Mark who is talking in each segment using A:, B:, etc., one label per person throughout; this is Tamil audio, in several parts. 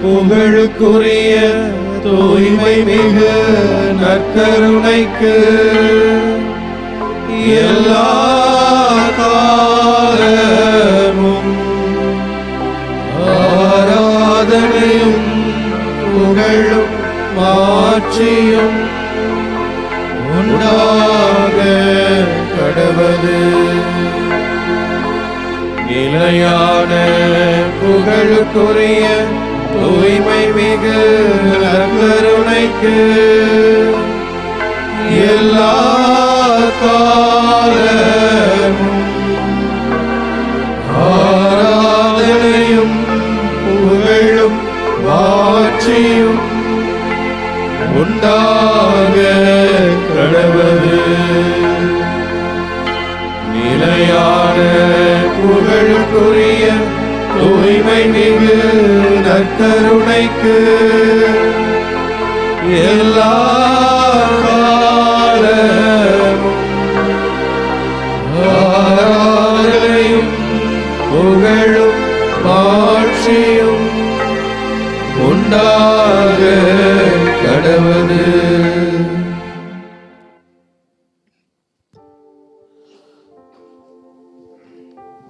A: புகழுக்குரிய தூய்மை மிகு நற்கருணைக்கு எல்லா காலமும் ஆராதனையும் புகழும் மாட்சியும் உண்டாக கடவது. நிலையான புகழுக்குரிய தூய்மை மிகு நற்கருணைக்கு எல்லா காலமும் ஆராதனையும் புகழும் மாட்சியும் உண்டாக கடவது. நிலையான புகழுக்குரிய தூய்மை மிகு நற்கருணைக்கு எல்லா காலமும் ஆராதனையும் புகழும் மாட்சியும் உண்டாக கடவது.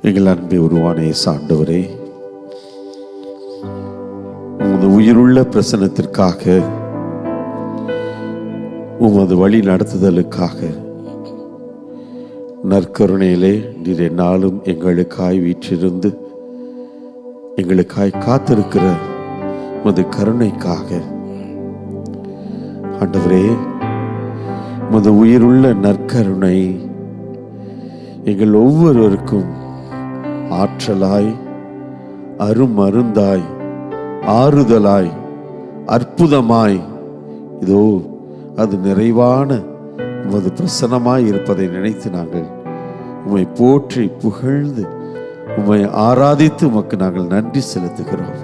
B: எங்கள் அன்பை உருவான இயேசு ஆண்டவரே, உமது உயிருள்ள பிரசன்னத்திற்காக, உமது வழி நடத்துதலுக்காக, நற்கருணையிலே நீர் எந்நாளும் எங்களுக்காய் வீற்றிருந்து எங்களுக்காய் காத்திருக்கிற உமது கருணைக்காக ஆண்டவரே, உமது உயிருள்ள நற்கருணை எங்கள் ஒவ்வொருவருக்கும் ஆற்றலாய், அருமருந்தாய், ஆறுதலாய், அற்புதமாய், இதோ அது நிறைவான உமது பிரசன்னமாய் இருப்பதை நினைத்து நாங்கள் உம்மை போற்றி புகழ்ந்து உம்மை ஆராதித்து உமக்கு நாங்கள் நன்றி செலுத்துகிறோம்.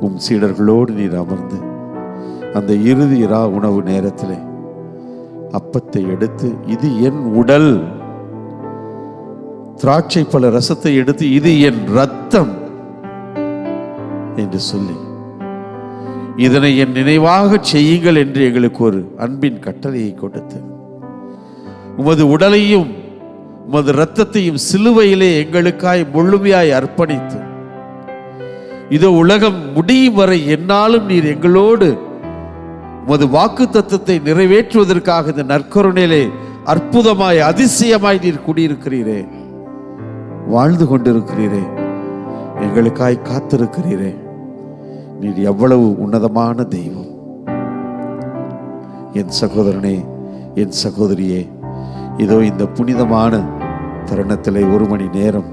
B: உம் சீடர்களோடு நீர் அமர்ந்து அந்த இறுதி இரா உணவு நேரத்திலே அப்பத்தை எடுத்து, இது என் உடல், திராட்சை பழ ரசத்தை எடுத்து, இது என் இரத்தம் என்று சொல்லி, இதனை என் நினைவாக செய்யுங்கள் என்று எங்களுக்கு ஒரு அன்பின் கட்டளையை கொடுத்து, உமது உடலையும் உமது இரத்தத்தையும் சிலுவையிலே எங்களுக்காய் முழுமையாய் அர்ப்பணித்து, இதோ உலகம் முடியும் வரை என்னாலும் நீர் எங்களோடு உமது வாக்கு தத்தத்தை நிறைவேற்றுவதற்காக இந்த நற்கருணையிலே அற்புதமாய், அதிசயமாய் நீர் குடியிருக்கிறீரே, வாழ்ந்து கொண்டிருக்கிறீரே, எங்களுக்காய் காத்திருக்கிறீரே. நீர் எவ்வளவு உன்னதமான தெய்வம். என் சகோதரனே, என் சகோதரியே, இதோ இந்த புனிதமான தருணத்திலே ஒரு மணி நேரம்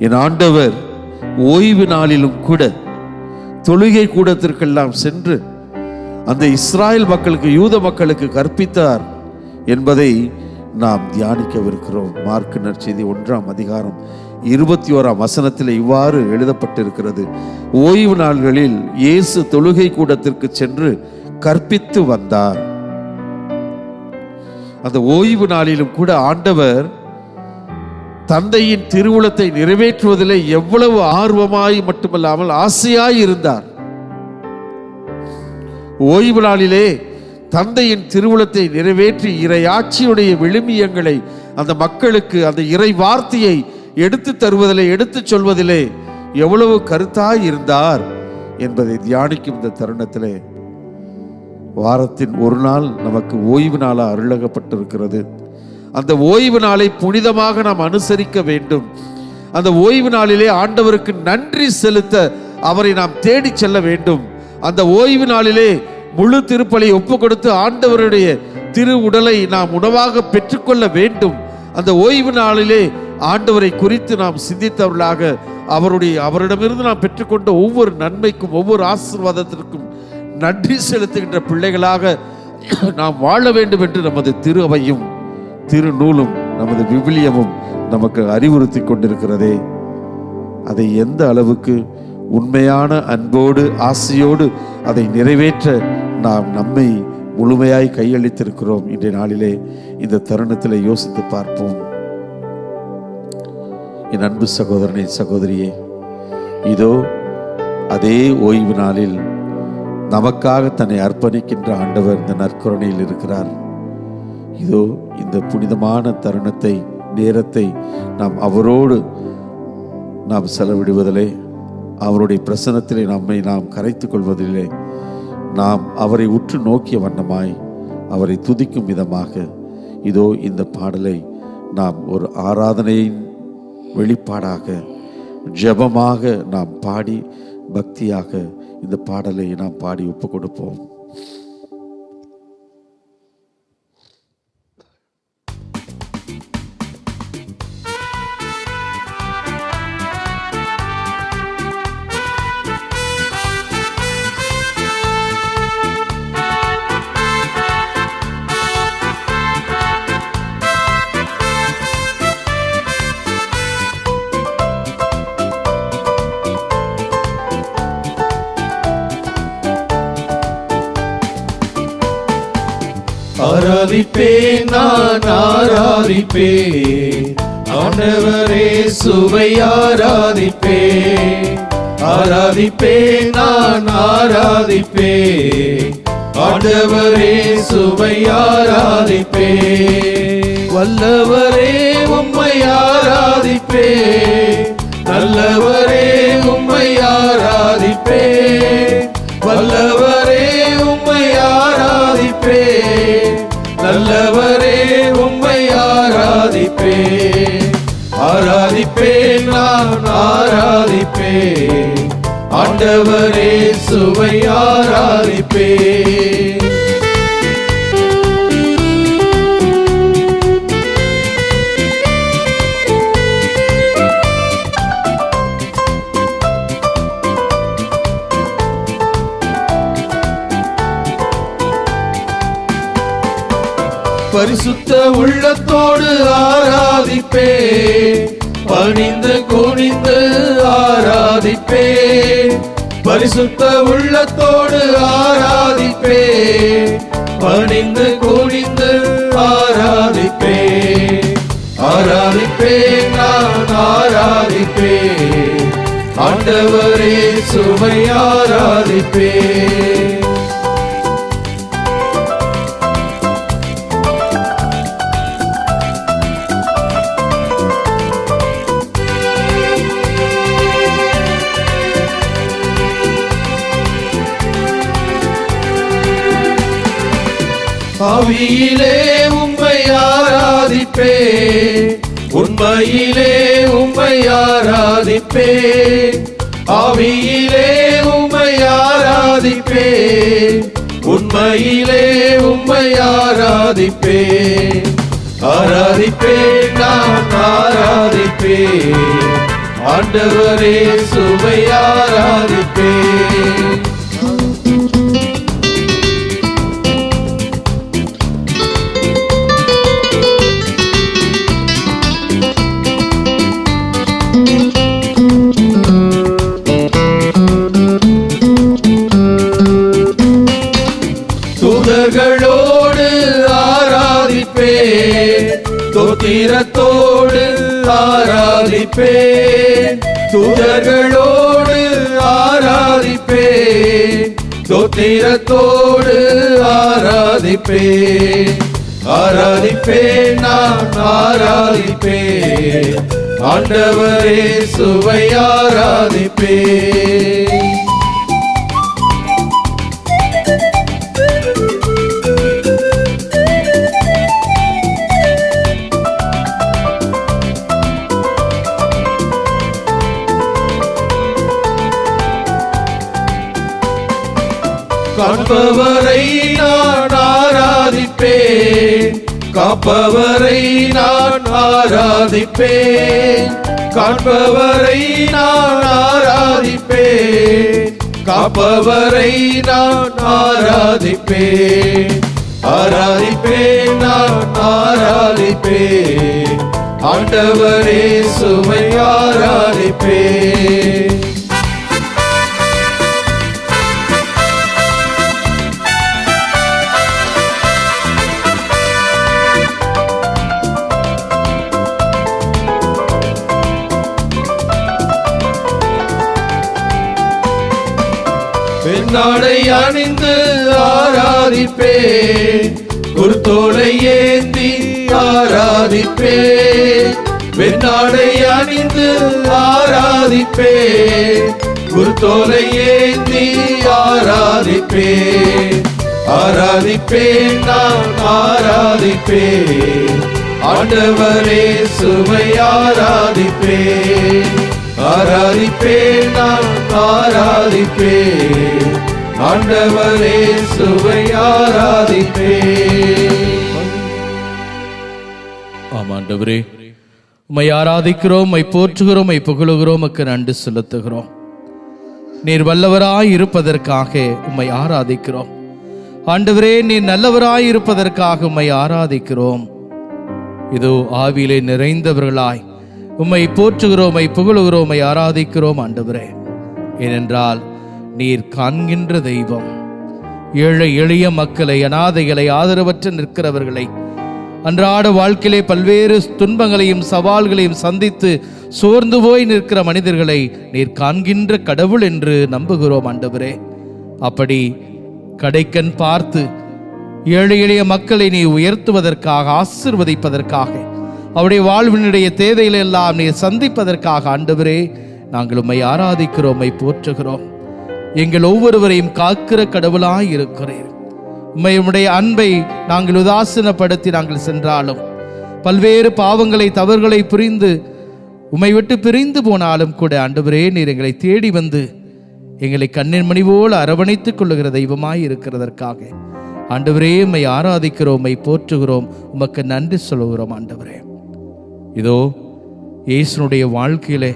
B: என் ஆண்டவர் ஓய்வு நாளிலும் கூட தொழுகை கூடத்திற்கெல்லாம் சென்று அந்த இஸ்ராயல் மக்களுக்கு, யூத மக்களுக்கு கற்பித்தார் என்பதை நாம் தியானிக்கவிருக்கிறோம். மார்க்கு நற்செய்தி 1ஆம் அதிகாரம் 21ஆம் வசனத்தில் இவ்வாறு எழுதப்பட்டிருக்கிறது: ஓய்வு நாள்களில் இயேசு தொழுகை கூடத்திற்கு சென்று கற்பித்து வந்தார். அந்த ஓய்வு நாளிலும் கூட ஆண்டவர் தந்தையின் திருவுளத்தை நிறைவேற்றுவதிலே எவ்வளவு ஆர்வமாய் மட்டுமல்லாமல் ஆசையாய் இருந்தார். ஓய்வு நாளிலே தந்தையின் திருவுளத்தை நிறைவேற்றி இறையாட்சியுடைய விழுமியங்களை அந்த மக்களுக்கு, அந்த இறை வார்த்தையை எடுத்து தருவதிலே, எடுத்து சொல்வதிலே எவ்வளவு கருத்தாய் இருந்தார் என்பதை தியானிக்கும் இந்த தருணத்திலே, வாரத்தின் ஒரு நாள் நமக்கு ஓய்வு நாளாக அருளகப்பட்டிருக்கிறது. அந்த ஓய்வு நாளை புனிதமாக நாம் அனுசரிக்க வேண்டும். அந்த ஓய்வு நாளிலே ஆண்டவருக்கு நன்றி செலுத்த அவரை நாம் தேடி செல்ல வேண்டும். அந்த ஓய்வு நாளிலே முழு திருப்பலி ஒப்பு கொடுத்து ஆண்டவருடைய திரு உடலை நாம் உணவாக பெற்றுக்கொள்ள வேண்டும். அந்த ஓய்வு நாளிலே ஆண்டவரை குறித்து நாம் சிந்தித்தவர்களாக, அவரிடமிருந்து நாம் பெற்றுக்கொண்ட ஒவ்வொரு நன்மைக்கும், ஒவ்வொரு ஆசீர்வாதத்திற்கும் நன்றி செலுத்துகின்ற பிள்ளைகளாக நாம் வாழ வேண்டும் என்று நமது திரு அவையும் திருநூலும் நமது விவிலியமும் நமக்கு அறிவுறுத்தி கொண்டிருக்கிறதே. அதை எந்த அளவுக்கு உண்மையான அன்போடு, ஆசையோடு அதை நிறைவேற்ற நாம் நம்மை முழுமையாய் கையளித்திருக்கிறோம் இன்றைய நாளிலே, இந்த தருணத்தில் யோசித்து பார்ப்போம். என் அன்பு சகோதரனே, சகோதரியே, இதோ அதே ஓய்வு நாளில் நமக்காக தன்னை அர்ப்பணிக்கின்ற ஆண்டவர் இந்த நற்கருணையில் இருக்கிறார். இதோ இந்த புனிதமான தருணத்தை, நேரத்தை நாம் அவரோடு நாம் செலவிடுவதிலே, அவருடைய பிரசன்னத்திலே நம்மை நாம் கரைத்துக் கொள்வதிலே, நாம் அவரை உற்று நோக்கிய வண்ணமாய் அவரை துதிக்கும் விதமாக இதோ இந்த பாடலை நாம் ஒரு ஆராதனையின் வெளிப்பாடாக, ஜெபமாக நாம் பாடி, பக்தியாக இந்த பாடலை நாம் பாடி ஒப்பு கொடுப்போம்.
A: ஆராதிப்பேன், நான் ஆராதிப்பேன், ஆண்டவரே சுவை ஆராதிப்பேன். ஆராதிப்பேன், நான் ஆராதிப்பேன், ஆண்டவரே சுவை ஆராதிப்பேன். வல்லவரே உம்மை ஆராதிப்பேன், நல்லவரே உம்மை ஆராதிப்பேன். வல்லவரே உம்மை ஆராதிப்பேன், நல்லவரே உம்மை ஆராதிப்பேன். ஆராதிப்பேன், நான் ஆராதிப்பேன், ஆண்டவரே சுவை ஆராதிப்பேன். பரிசுத்த உள்ளத்தோடு ஆராதிப்பேன், பணிந்து குனிந்து ஆராதிப்பேன். பரிசுத்த உள்ளத்தோடு ஆராதிப்பேன், பணிந்து குனிந்து ஆராதிப்பேன். ஆராதிப்பேன், நான் ஆராதிப்பேன், ஆண்டவரே சுவை ஆராதிப்பேன். ஆவியிலே உம்மை ஆராதிப்பேன், உண்மையிலே உம்மை ஆராதிப்பேன். ஆவியிலே உம்மை ஆராதிப்பேன், உண்மையிலே உம்மை ஆராதிப்பேன். ஆராதிப்பேன், நான் ஆராதிப்பேன், ஆண்டவரே சுவை ஆராதிப்பேன். தூதர்களோடு ஆராதிப்பேன், தோத்திரத்தோடு ஆராதிப்பேன். தூதர்களோடு ஆராதிப்பேன், தோத்திரத்தோடு ஆராதிப்பேன். ஆராதிப்பேன், நான் ஆராதிப்பேன், ஆண்டவரே சுவை ஆராதிப்பேன். காண்பவரை நான் ஆராதிப்பேன், காப்பவரை நான் ஆராதிப்பேன். காண்பவரை நான் ஆராதிப்பேன், காப்பவரை நான் ஆராதிப்பேன். ஆராதிப்பேன், நான் ஆராதிப்பேன், ஆண்டவரே சுவை ஆராதிப்பேன். வெண்ணாடை அணிந்து ஆராதிப்பேன், குருத்தோலை ஏந்தி ஆராதிப்பேன். வெண்ணாடை அணிந்து ஆராதிப்பேன், குருத்தோலை ஏந்தி ஆராதிப்பேன். ஆராதிப்பேன், நான் ஆராதிப்பேன், ஆண்டவரே சுவை ஆராதிப்பேன். ஆராதிப்பேன், நான் ஆராதிப்பேன், ஆண்டவரே சுவை ஆராதிப்பேன்.
C: ஆமாண்டவரே, உம்மை ஆராதிக்கிறோம், உம்மை போற்றுகிறோம், உம்மை புகழுகிறோம், உமக்கு நன்றி செலுத்துகிறோம். நீர் வல்லவராய் இருப்பதற்காக உம்மை ஆராதிக்கிறோம். ஆண்டவரே, நீர் நல்லவராய் இருப்பதற்காக உம்மை ஆராதிக்கிறோம். இதோ ஆவியிலே நிறைந்தவர்களாய் உம்மை போற்றுகிறோம், உம்மை புகழுகிறோம், உம்மை ஆராதிக்கிறோம் ஆண்டவரே. ஏனென்றால் நீர் காண்கின்ற தெய்வம். ஏழை எளிய மக்களை, அனாதைகளை, ஆதரவற்ற நிற்கிறவர்களை, அன்றாட வாழ்க்கையிலே பல்வேறு துன்பங்களையும் சவால்களையும் சந்தித்து சோர்ந்து போய் நிற்கிற மனிதர்களை நீர் காண்கின்ற கடவுள் என்று நம்புகிறோம் ஆண்டவரே. அப்படி கடைக்கண் பார்த்து ஏழை எளிய மக்களை நீ உயர்த்துவதற்காக, ஆசீர்வதிப்பதற்காக, அவருடைய வாழ்வினுடைய தேவைகளை எல்லாம் நீர் சந்திப்பதற்காக ஆண்டவரே நாங்கள் உம்மை ஆராதிக்கிறோம், உம்மை போற்றுகிறோம். எங்கள் ஒவ்வொருவரையும் காக்கிற கடவுளாய் இருக்கிறீர். உம்முடைய அன்பை நாங்கள் உதாசீனப்படுத்தி நாங்கள் சென்றாலும், பல்வேறு பாவங்களை தவறுகளை புரிந்து உம்மை விட்டு பிரிந்து போனாலும் கூட ஆண்டவரே நீர் எங்களை தேடி வந்து எங்களை கண்ணின் மணி போல அரவணைத்துக் கொள்ளுகிற தெய்வமாய் இருக்கிறதற்காக ஆண்டவரே உம்மை ஆராதிக்கிறோம், உம்மை போற்றுகிறோம், உமக்கு நன்றி சொல்லுகிறோம் ஆண்டவரே. இதோ இயேசுனுடைய வாழ்க்கையிலே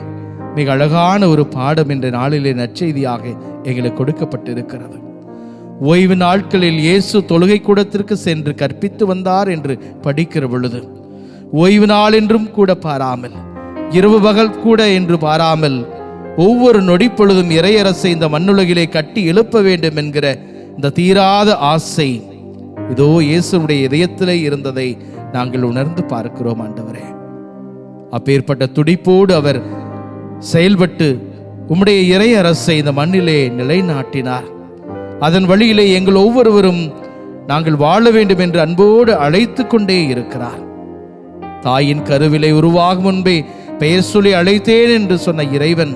C: மிக அழகான ஒரு பாடம் என்ற நாளிலே நற்செய்தியாக எங்களுக்கு கொடுக்கப்பட்டிருக்கிறது. ஓய்வு நாட்களில் இயேசு தொழுகை கூடத்திற்கு சென்று கற்பித்து வந்தார் என்று படிக்கிற பொழுது, ஓய்வு நாள் என்றும் கூட பாராமல், இரவு பகல் கூட என்று பாராமல், ஒவ்வொரு நொடி பொழுதும் இறையரசை இந்த மண்ணுலகிலே கட்டி எழுப்ப வேண்டும் என்கிற இந்த தீராத ஆசை இதோ இயேசுடைய இதயத்திலே இருந்ததை நாங்கள் உணர்ந்து பார்க்கிறோம் ஆண்டவரே. அப்பேற்பட்ட துடிப்போடு அவர் செயல்பட்டு உம்முடைய இறையரசை இந்த மண்ணிலே நிலைநாட்டினார். அதன் வழியிலே எங்கள் ஒவ்வொருவரும் நாங்கள் வாழ வேண்டும் என்று அன்போடு அழைத்து கொண்டே இருக்கிறார். தாயின் கருவிலை உருவாகும் முன்பே பெயர் சொல்லி அழைத்தேன் என்று சொன்ன இறைவன்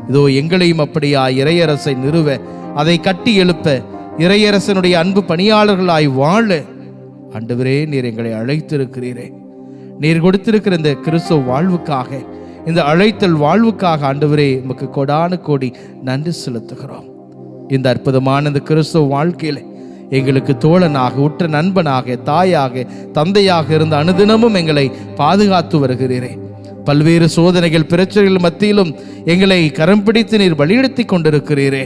C: இதோ எங்களையும் அப்படியா இறையரசை நிறுவ, அதை கட்டி எழுப்ப, இறையரசனுடைய அன்பு பணியாளர்களாய் வாழ ஆண்டவரே நீர் எங்களை அழைத்திருக்கிறீரே. நீர் கொடுத்திருக்கிற இந்த கிறிஸ்துவ வாழ்வுக்காக, இந்த அழைத்தல் வாழ்வுக்காக ஆண்டவரே உமக்கு கோடான கோடி நன்றி செலுத்துகிறோம். இந்த அற்புதமான இந்த கிறிஸ்துவ வாழ்க்கையில் எங்களுக்கு தோழனாக, உற்ற நண்பனாக, தாயாக, தந்தையாக இருந்த அனுதினமும் எங்களை பாதுகாத்து வருகிறீரே. பல்வேறு சோதனைகள் பிரச்சனைகள் மத்தியிலும் எங்களை கரம் பிடித்து நீர் வழிநடத்தி கொண்டிருக்கிறீரே.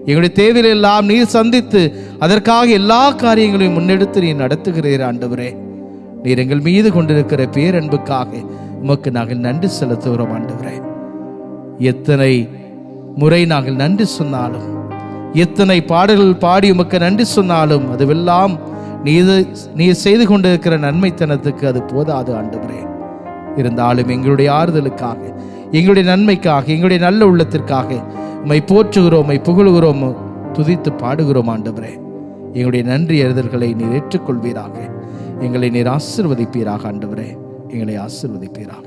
C: எங்களுடைய தேவைகள் எல்லாம் நீர் சந்தித்து அதற்காக எல்லா காரியங்களையும் முன்னெடுத்து நீர் நடத்துகிறீர் ஆண்டவரே. நீர் எங்கள் மீது கொண்டிருக்கிற பேரன்புக்காக உமக்கு நாங்கள் நன்றி செலுத்துகிறோம் ஆண்டவரே. எத்தனை முறை நாங்கள் நன்றி சொன்னாலும், எத்தனை பாடல்கள் பாடி உமக்கு நன்றி சொன்னாலும் அதுவெல்லாம் நீ செய்து கொண்டிருக்கிற நன்மைத்தனத்துக்கு அது போதாது ஆண்டவரே. இருந்தாலும் எங்களுடைய ஆறுதலுக்காக, எங்களுடைய நன்மைக்காக, எங்களுடைய நல்ல உள்ளத்திற்காக உம்மை போற்றுகிறோம், உம்மை புகழுகிறோம், துதித்து பாடுகிறோம் ஆண்டவரே. எங்களுடைய நன்றி அறிதல்களை நீர் ஏற்றுக்கொள்வீராக. எங்களை நீர் ஆசீர்வதிப்பீராக ஆண்டவரே. எங்களை ஆசீர்வதிப்பீராக.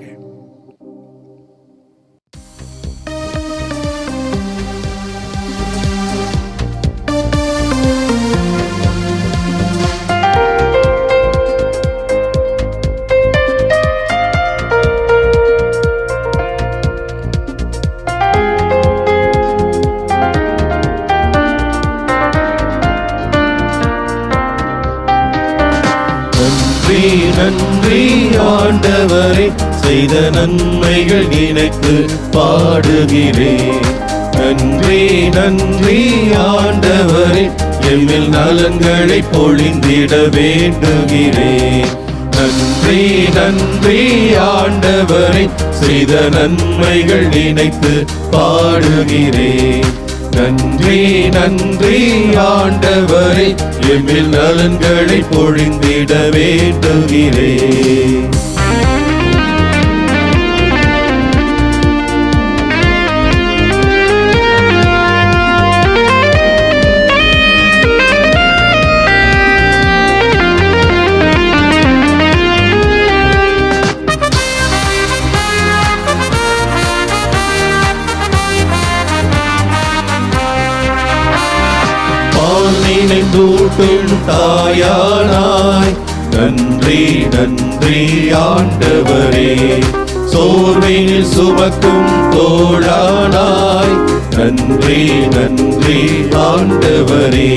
A: நன்றி ஆண்டவரே, செய்த நன்மைகள் நினைத்து பாடுகிறேன். நன்றி நன்றி ஆண்டவரே, எம்மில் நலன்களை பொழிந்திட வேண்டுகிறேன். நன்றி நன்றி ஆண்டவரே, செய்த நன்மைகள் நினைத்து பாடுகிறேன். நன்றி நன்றி ஆண்டவரே, எம்மில் நலன்களை பொழிந்திட வேண்டுகிறேன். நினைந்தூட்டும் தாயானாய். நன்றி நன்றி ஆண்டவரே. சோர்வினில் சுமக்கும் தோளானாய். நன்றி நன்றி ஆண்டவரே.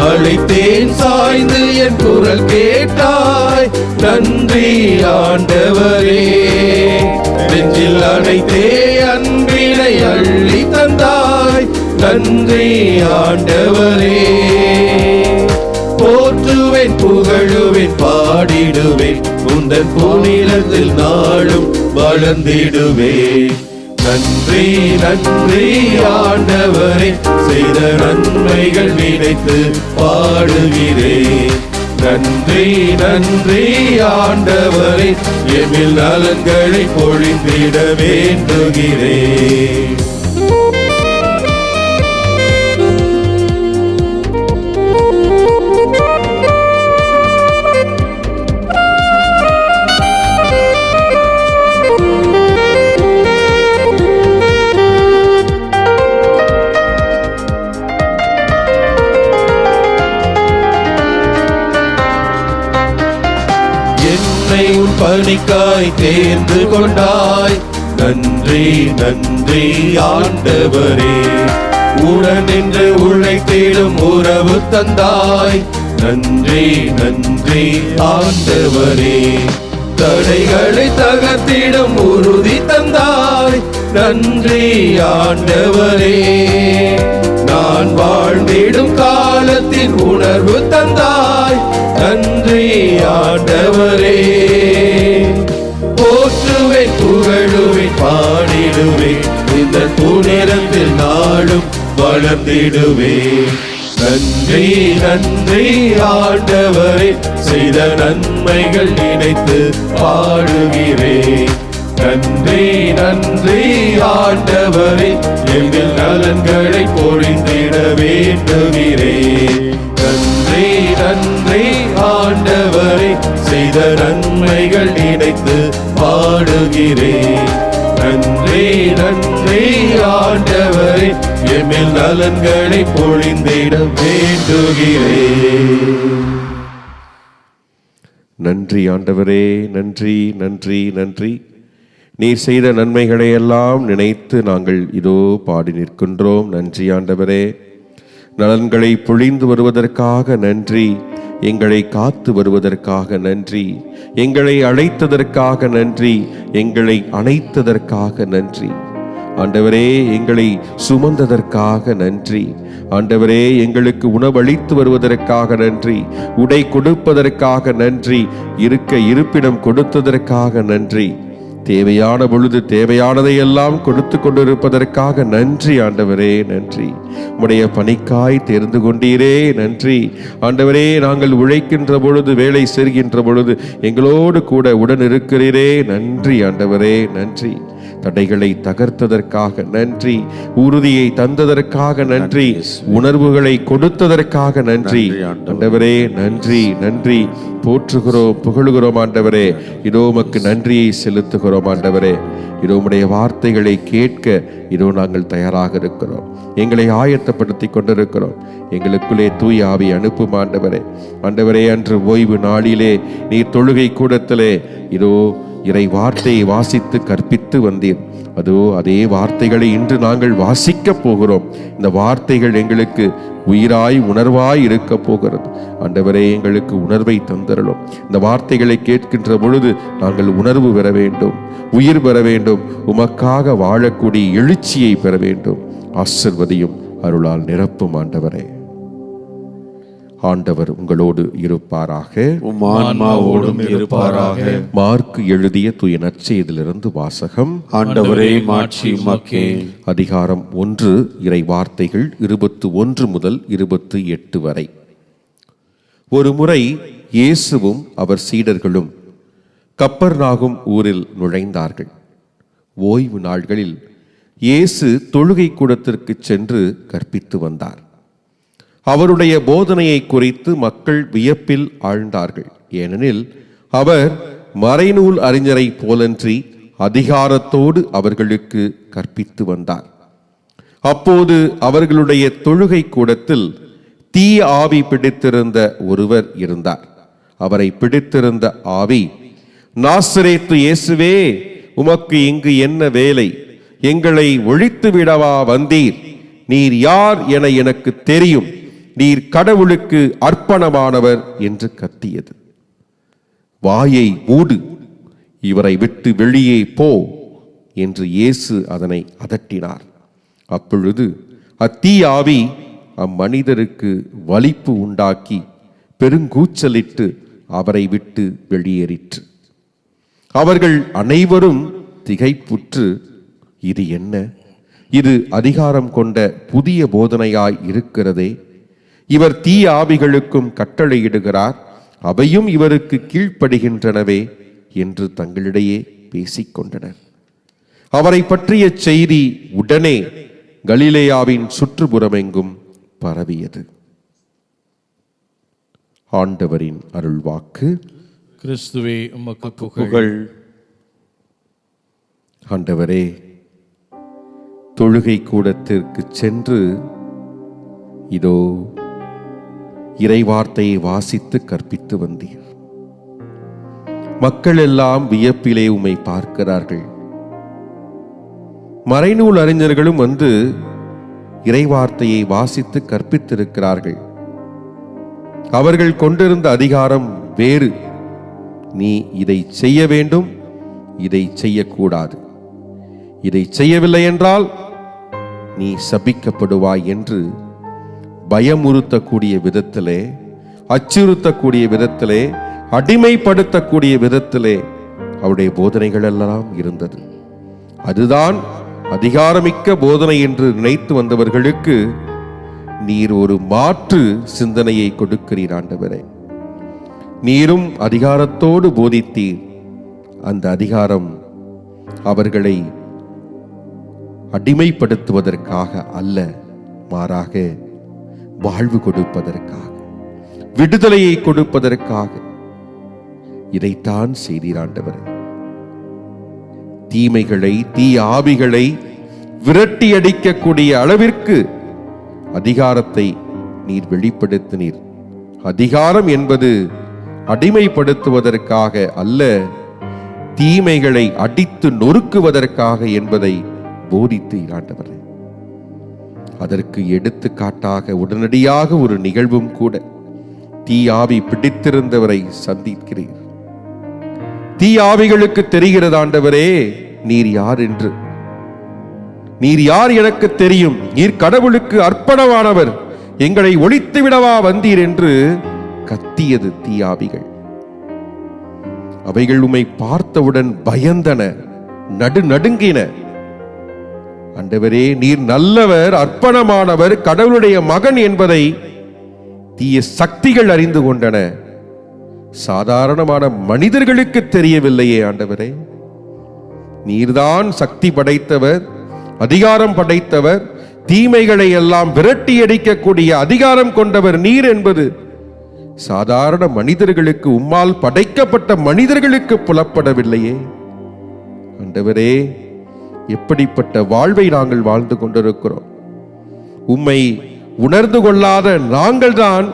A: அழைத்தேன் சாய்ந்து என் குரல் கேட்டாய். நன்றி ஆண்டவரே. நெஞ்சில் அழைத்தே அன்பினை அள்ளி தந்தாய். நன்றி ஆண்டவரே. போற்றுவேன் புகழுவேன் பாடிடுவேன். உந்தன் புனிதத்தில் நாளும் வளர்ந்திடுவேன். நன்றி நன்றி ஆண்டவரே. செய்த நன்மைகள் நினைத்து பாடுகிறேன். நன்றி நன்றி ஆண்டவரே. எம்மில் நலன்களை பொழிந்திட வேண்டுகிறேன். உன் பணிக்காய் தேர்ந்து கொண்டாய். நன்றி நன்றி ஆண்டவரே. உடனின்று உழைத்திடும் உறவு தந்தாய். நன்றி நன்றி ஆண்டவரே. தடைகளை தகர்த்திடும் உறுதி தந்தாய். நன்றி ஆண்டவரே. நான் வாழ்ந்திடும் காலத்தின் உணர்வு தந்தாய். நன்றி ஆண்டவரே. போற்றுவேன் புகழுவேன் பாடிடுவேன். இந்த புனிதத்தில் நாளும் வளர்ந்திடுவேன். நன்றி நன்றி ஆண்டவரே. செய்த நன்மைகள் நினைத்து பாடுகிறேன். நன்றி நன்றி ஆண்டவரே. எங்கள் நலன்களை பொழிந்திட வேண்டுகிறேன். நன்றி நன்றி ஆண்டவரே. செய்த நன்மைகள் நினைத்து பாடுகிறேன். நன்றி நன்றி ஆண்டவரே. எம்மில் நலன்களை பொழிந்திட வேண்டுகிறேன்.
D: நன்றி ஆண்டவரே. நன்றி நன்றி நன்றி. நீர் செய்த நன்மைகளை எல்லாம் நினைத்து நாங்கள் இதோ பாடி நிற்கின்றோம். நன்றி ஆண்டவரே. நலன்களை பொழிந்து வருவதற்காக நன்றி. எங்களை காத்து வருவதற்காக நன்றி. எங்களை அழைத்ததற்காக நன்றி. எங்களை அணைத்ததற்காக நன்றி ஆண்டவரே. எங்களை சுமந்ததற்காக நன்றி ஆண்டவரே. எங்களுக்கு உணவளித்து வருவதற்காக நன்றி. உடை கொடுப்பதற்காக நன்றி. இருப்பிடம் கொடுத்ததற்காக நன்றி. தேவையான பொழுது தேவையானதை எல்லாம் கொடுத்து கொண்டிருப்பதற்காக நன்றி ஆண்டவரே. நன்றி. உம்முடைய பணிக்காய் தேர்ந்து கொண்டீரே. நன்றி ஆண்டவரே. நாங்கள் உழைக்கின்ற பொழுது, வேலை செய்கின்ற பொழுது எங்களோடு கூட உடன் இருக்கிறீரே. நன்றி ஆண்டவரே. நன்றி. தடைகளை தகர்த்ததற்காக நன்றி. உறுதியை தந்ததற்காக நன்றி. உணர்வுகளை கொடுத்ததற்காக நன்றி ஆண்டவரே. நன்றி நன்றி. போற்றுகிறோம் புகழுகிறோம் ஆண்டவரே. இதோ உமக்கு நன்றியை செலுத்துகிறோம் ஆண்டவரே. இதோ உம்முடைய வார்த்தைகளை கேட்க இதோ நாங்கள் தயாராக இருக்கிறோம். எங்களை ஆயத்தப்படுத்தி கொண்டிருக்கிறோம். எங்களுக்குள்ளே தூய ஆவி அனுப்பும் ஆண்டவரே. ஆண்டவரே, அன்று ஓய்வு நாளிலே நீர் தொழுகை கூடத்திலே இதோ இறை வார்த்தையை வாசித்து கற்பித்து வந்தீர். அதே வார்த்தைகளை இன்று நாங்கள் வாசிக்க போகிறோம். இந்த வார்த்தைகள் எங்களுக்கு உயிராய் உணர்வாய் இருக்க போகிறது. ஆண்டவரே, எங்களுக்கு உணர்வை தந்தரலும். இந்த வார்த்தைகளை கேட்கின்ற பொழுது நாங்கள் உணர்வு பெற வேண்டும், உயிர் பெற வேண்டும், உமக்காக வாழக்கூடிய எழுச்சியை பெற வேண்டும். ஆசிர்வதியும் அருளால் நிரப்பும் ஆண்டவரே. ஆண்டவர் உங்களோடு இருப்பாராக,
B: உம் ஆன்மாவோடும் இருப்பாராக.
D: மார்க்கு எழுதிய தூய நற்செய்தியிலிருந்து வாசகம்.
B: ஆண்டவரே, மாட்சி உமக்கே.
D: அதிகாரம் 1, இறை வார்த்தைகள் 21 முதல் 28 வரை. ஒரு முறை இயேசுவும் அவர் சீடர்களும் கப்பர்நாகும் ஊரில் நுழைந்தார்கள். ஓய்வு நாள்களில் இயேசு தொழுகை கூடத்திற்கு சென்று கற்பித்து வந்தார். அவருடைய போதனையை குறித்து மக்கள் வியப்பில் ஆழ்ந்தார்கள். ஏனெனில் அவர் மறைநூல் அறிஞரை போலன்றி அதிகாரத்தோடு அவர்களுக்கு கற்பித்து வந்தார். அப்போது அவர்களுடைய தொழுகை கூடத்தில் தீ ஆவி பிடித்திருந்த ஒருவர் இருந்தார். அவரை பிடித்திருந்த ஆவி, நாசரேத்து இயேசுவே, உமக்கு இங்கு என்ன வேலை? எங்களை ஒழித்து விடவா வந்தீர்? நீர் யார் என எனக்கு தெரியும். நீர் கடவுளுக்கு அர்ப்பணமானவர் என்று கத்தியது. வாயை மூடு, இவரை விட்டு வெளியே போ என்று இயேசு அதனை அதட்டினார். அப்பொழுது அத்தீ ஆவி அம்மனிதருக்கு வலிப்பு உண்டாக்கி பெருங்கூச்சலிட்டு அவரை விட்டு வெளியேறிற்று. அவர்கள் அனைவரும் திகைப்புற்று, இது என்ன? இது அதிகாரம் கொண்ட புதிய போதனையாய் இருக்கிறதே. இவர் தீ ஆவிகளுக்கும் கட்டளையிடுகிறார், அவையும் இவருக்கு கீழ்ப்படுகின்றனவே என்று தங்களிடையே பேசிக்கொண்டனர். அவரை பற்றிய செய்தி உடனே கலிலேயாவின் சுற்றுப்புறமெங்கும் பரவியது. ஆண்டவரின் அருள்வாக்கு.
C: கிறிஸ்துவே உமக்கு
D: புகழ். ஆண்டவரே, தொழுகை கூடத்திற்கு சென்று இதோ இறைவார்த்தையை வாசித்து கற்பித்து வந்தீர். மக்கள் எல்லாம் வியப்பிலே உம்மை பார்க்கிறார்கள். மறைநூல் அறிஞர்களும் வந்து இறைவார்த்தையை வாசித்து கற்பித்திருக்கிறார்கள். அவர்கள் கொண்டிருந்த அதிகாரம் வேறு. நீ இதை செய்ய வேண்டும், இதை செய்யக்கூடாது, இதை செய்யவில்லை என்றால் நீ சபிக்கப்படுவாய் என்று பயமுறுத்தக்கூடிய விதத்திலே, அச்சுறுத்தக்கூடிய விதத்திலே, அடிமைப்படுத்தக்கூடிய விதத்திலே அவருடைய போதனைகள் எல்லாம் இருந்தது. அதுதான் அதிகாரமிக்க போதனை என்று நினைத்து வந்தவர்களுக்கு நீர் ஒரு மாற்று சிந்தனையை கொடுக்கிறீர். ஆண்டவரே, நீரும் அதிகாரத்தோடு போதித்தீர். அந்த அதிகாரம் அவர்களை அடிமைப்படுத்துவதற்காக அல்ல, மாறாக வாழ்வு கொடுப்பதற்காக, விடுதலையை கொடுப்பதற்காக இதைத்தான் செய்தீர். ஆண்டவரே, தீமைகளை, தீ ஆவிகளை விரட்டி அடிக்கக்கூடிய அளவிற்கு அதிகாரத்தை நீர் வெளிப்படுத்தினீர். அதிகாரம் என்பது அடிமைப்படுத்துவதற்காக அல்ல, தீமைகளை அடித்து நொறுக்குவதற்காக என்பதை போதித்து ஆண்டவரே, அதற்கு எடுத்துக்காட்டாக உடனடியாக ஒரு நிகழ்வும் கூட, தீ ஆவி பிடித்திருந்தவரை சந்திக்கிறீர். தீ ஆவிகளுக்கு தெரிகிறது, ஆண்டவரே, நீர் யார் என்று. நீர் யார் எனக்கு தெரியும். நீர் கடவுளுக்கு அர்ப்பணமானவர். எங்களை ஒழித்து விடவா வந்தீர் என்று கத்தியது தீ ஆவிகள். அவைகள் உம்மை பார்த்தவுடன் பயந்தன, நடுநடுங்கின. ஆண்டவரே, நீர் நல்லவர், அர்ப்பணமானவர், கடவுளுடைய மகன் என்பதை தீய சக்திகள் அறிந்து கொண்டன. சாதாரணமான மனிதர்களுக்கு தெரியவில்லையே. ஆண்டவரே, நீர்தான் சக்தி படைத்தவர், அதிகாரம் படைத்தவர், தீமைகளை எல்லாம் விரட்டி அடிக்கக்கூடிய அதிகாரம் கொண்டவர் நீர் என்பது சாதாரண மனிதர்களுக்கு, உம்மால் படைக்கப்பட்ட மனிதர்களுக்கு புலப்படவில்லையே. ஆண்டவரே, எப்படிப்பட்ட வாழ்வை நாங்கள் வாழ்ந்து கொண்டிருக்கிறோம். உம்மை உணர்ந்து கொள்ளாத நாங்கள் தான்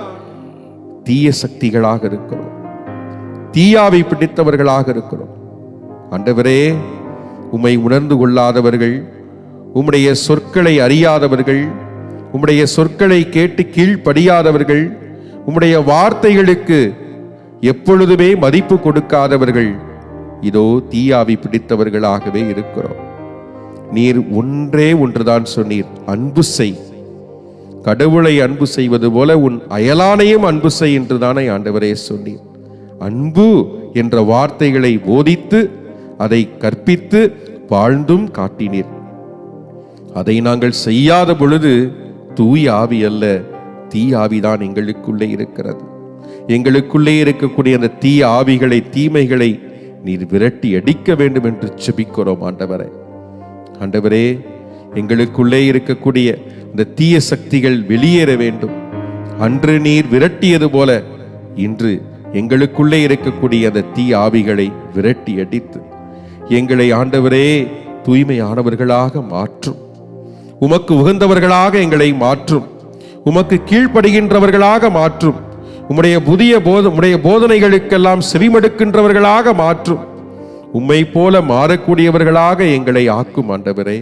D: தீய சக்திகளாக இருக்கிறோம், தீயாவை பிடித்தவர்களாக இருக்கிறோம். ஆண்டவரே, உம்மை உணர்ந்து கொள்ளாதவர்கள், உம்முடைய சொற்களை அறியாதவர்கள், உம்முடைய சொற்களை கேட்டு கீழ்ப்படியாதவர்கள், உம்முடைய வார்த்தைகளுக்கு எப்பொழுதுமே மதிப்பு கொடுக்காதவர்கள், இதோ தீயாவி பிடித்தவர்களாகவே இருக்கிறோம். நீர் ஒன்றே ஒன்றுதான் சொன்னீர், அன்பு செய். கடவுளை அன்பு செய்வது போல உன் அயலானையும் அன்பு செய் என்றுதானே ஆண்டவரே சொன்னீர். அன்பு என்ற வார்த்தைகளை போதித்து அதை கற்பித்து வாழ்ந்தும் காட்டினீர். அதை நாங்கள் செய்யாத பொழுது தூய ஆவி அல்ல, தீ ஆவிதான் எங்களுக்குள்ளே இருக்கிறது. எங்களுக்குள்ளே இருக்கக்கூடிய அந்த தீ ஆவிகளை, தீமைகளை நீர் விரட்டி அடிக்க வேண்டும் என்று ஜெபிக்கிறோம். ஆண்டவரே, ஆண்டவரே, எங்களுக்குள்ளே இருக்கக்கூடிய இந்த தீய சக்திகள் வெளியேற வேண்டும். அன்று நீர் விரட்டியது போல இன்று எங்களுக்குள்ளே இருக்கக்கூடிய அந்த தீ ஆவிகளை விரட்டி அடித்து எங்களை ஆண்டவரே தூய்மையானவர்களாக மாற்றும். உமக்கு உகந்தவர்களாக எங்களை மாற்றும். உமக்கு கீழ்ப்படுகின்றவர்களாக மாற்றும். உம்முடைய போதனைகளுக்கெல்லாம் செவிமடுக்கின்றவர்களாக மாற்றும். உம்மை போல மாறக்கூடியவர்களாக எங்களை ஆக்கும் ஆண்டவரே.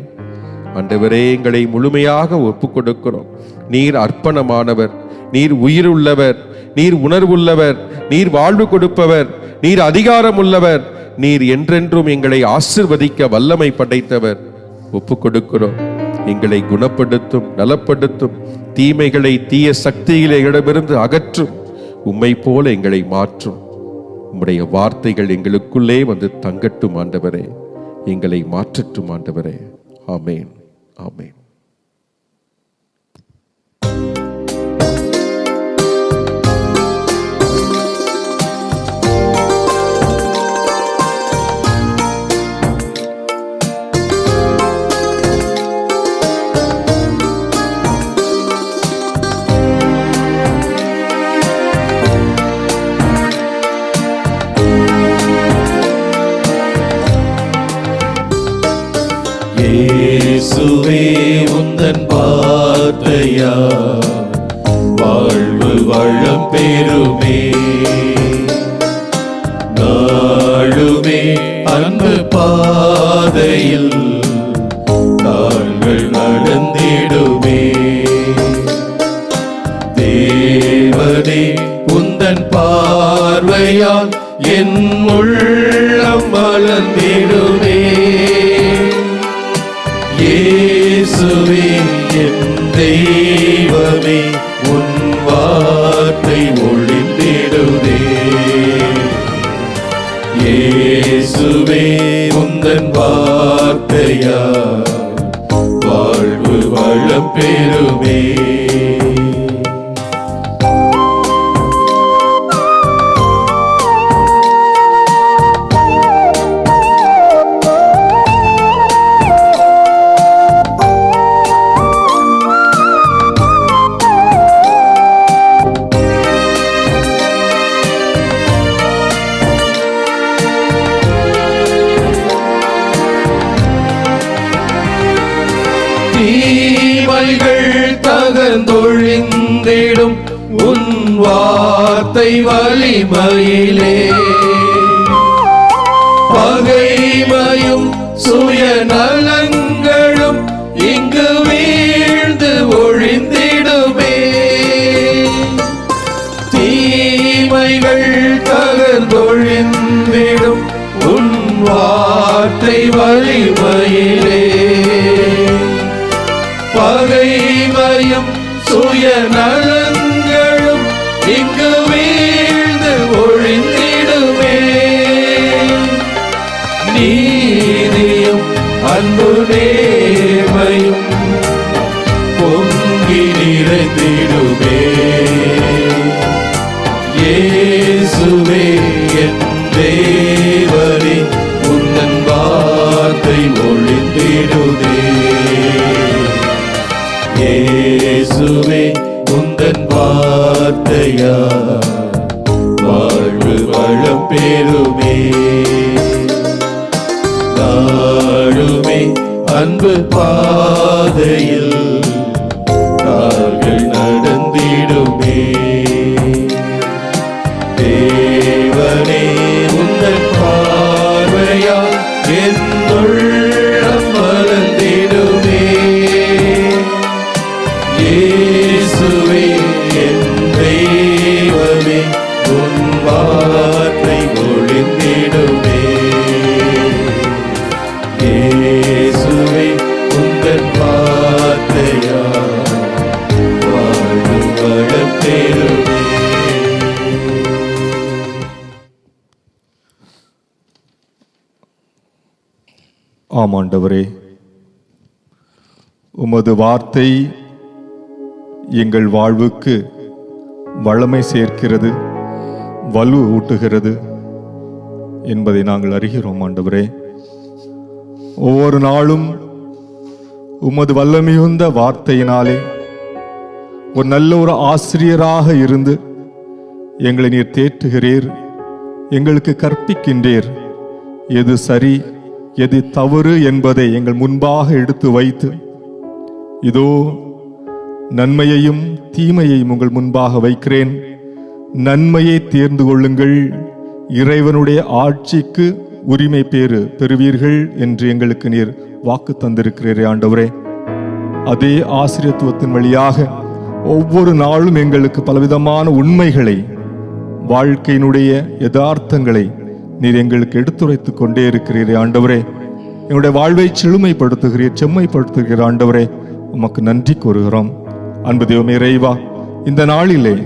D: ஆண்டவரே, எங்களை முழுமையாக ஒப்புக் கொடுக்கிறோம். நீர் அர்ப்பணமானவர், நீர் உயிர் உள்ளவர், நீர் உணர்வுள்ளவர், நீர் வாழ்வு கொடுப்பவர், நீர் அதிகாரம் உள்ளவர், நீர் என்றென்றும் எங்களை ஆசிர்வதிக்க வல்லமை படைத்தவர். ஒப்புக் கொடுக்கிறோம். எங்களை குணப்படுத்தும், நலப்படுத்தும், தீமைகளை தீய சக்திகளிடமிருந்து அகற்றும். உம்மை போல எங்களை மாற்றும். உம்முடைய வார்த்தைகள் எங்களுக்குள்ளே வந்து தங்கட்டும் ஆண்டவரே. எங்களை மாற்றட்டும் ஆண்டவரே. ஆமேன், ஆமேன்.
A: இயேசுவே உந்தன் வார்த்தையா வாழ்வு வளம் பெறுமே. நாளுமே அன்பு பாதையில் கால்கள் நடந்திடுமே. தேவனே உந்தன் பார்வையால் என் உள்ளம் வளர்ந்திடுமே. இயேசுவே என் தெய்வமே, உன் வார்த்தை ஒளிந்திடுதே. இயேசுவே உந்தன் வார்த்தையா வாழ்வு வளம் பெறுமே. தீமைகள் தகர்ந்தொழிந்திடும் உன் வார்த்தை வலிமையிலே. பகைமையும் சுயநலங்களும் இங்கு வீழ்ந்து ஒழிந்திடுமே. தீமைகள் தகர்ந்தொழிந்திடும் உன் வார்த்தை வலிமையிலே. பகைமையும் சுயநலங்களும் இங்கு வீழ்ந்து ஒழிந்திடுமே. நீதியும் அன்பு நேர்மையும் பொங்கி நிறைந்திடுமே. இயேசுவே என் தேவனே, உந்தன் வார்த்தை ஒளிந்திடுதே. இயேசுவே உந்தன் வார்த்தையா வாழ்வு வளம் பெறுமே. நாளுமே அன்பு பாதையில் கால்கள் நடந்திடுமே. தேவனே உந்தன் பார்வையால் என் உள்ளம் வளர்ந்திடுமே. இயேசுவே என் தெய்வமே, உன் வார்த்தை ஒளிந்திடுமே. இயேசுவே உந்தன் வார்த்தையா வாழ்வு வளம் பெறுமே.
E: ஆமாண்டவரே, உமது வார்த்தை எங்கள் வாழ்வுக்கு வளமை சேர்க்கிறது, வலு ஊட்டுகிறது என்பதை நாங்கள் அறிகிறோம் ஆண்டவரே. ஒவ்வொரு நாளும் உமது வல்லமையுந்த வார்த்தையினாலே ஒரு நல்ல ஒரு ஆசிரியராக இருந்து எங்களை நீர் தேற்றுகிறீர், எங்களுக்கு கற்பிக்கின்றீர். எது சரி எது தவறு என்பதை எங்கள் முன்பாக எடுத்து வைத்து, இதோ நன்மையையும் தீமையையும் உங்கள் முன்பாக வைக்கிறேன். நன்மையை தேர்ந்து கொள்ளுங்கள், இறைவனுடைய ஆட்சிக்கு உரிமை பெறுவீர்கள் என்று எங்களுக்கு நீர் வாக்கு தந்திருக்கிறீரே ஆண்டவரே. அதே ஆசிரியத்துவத்தின் வழியாக ஒவ்வொரு நாளும் எங்களுக்கு பலவிதமான உண்மைகளை, வாழ்க்கையினுடைய யதார்த்தங்களை நீர் எங்களுக்கு எடுத்துரைத்துக் கொண்டே இருக்கிறீரே ஆண்டவரே. எங்களுடைய வாழ்வை செம்மைப்படுத்துகிறீர் ஆண்டவரே. உமக்கு நன்றி கூறுகிறோம். அன்பு தெய்வமே இறைவா, இந்த நாளிலே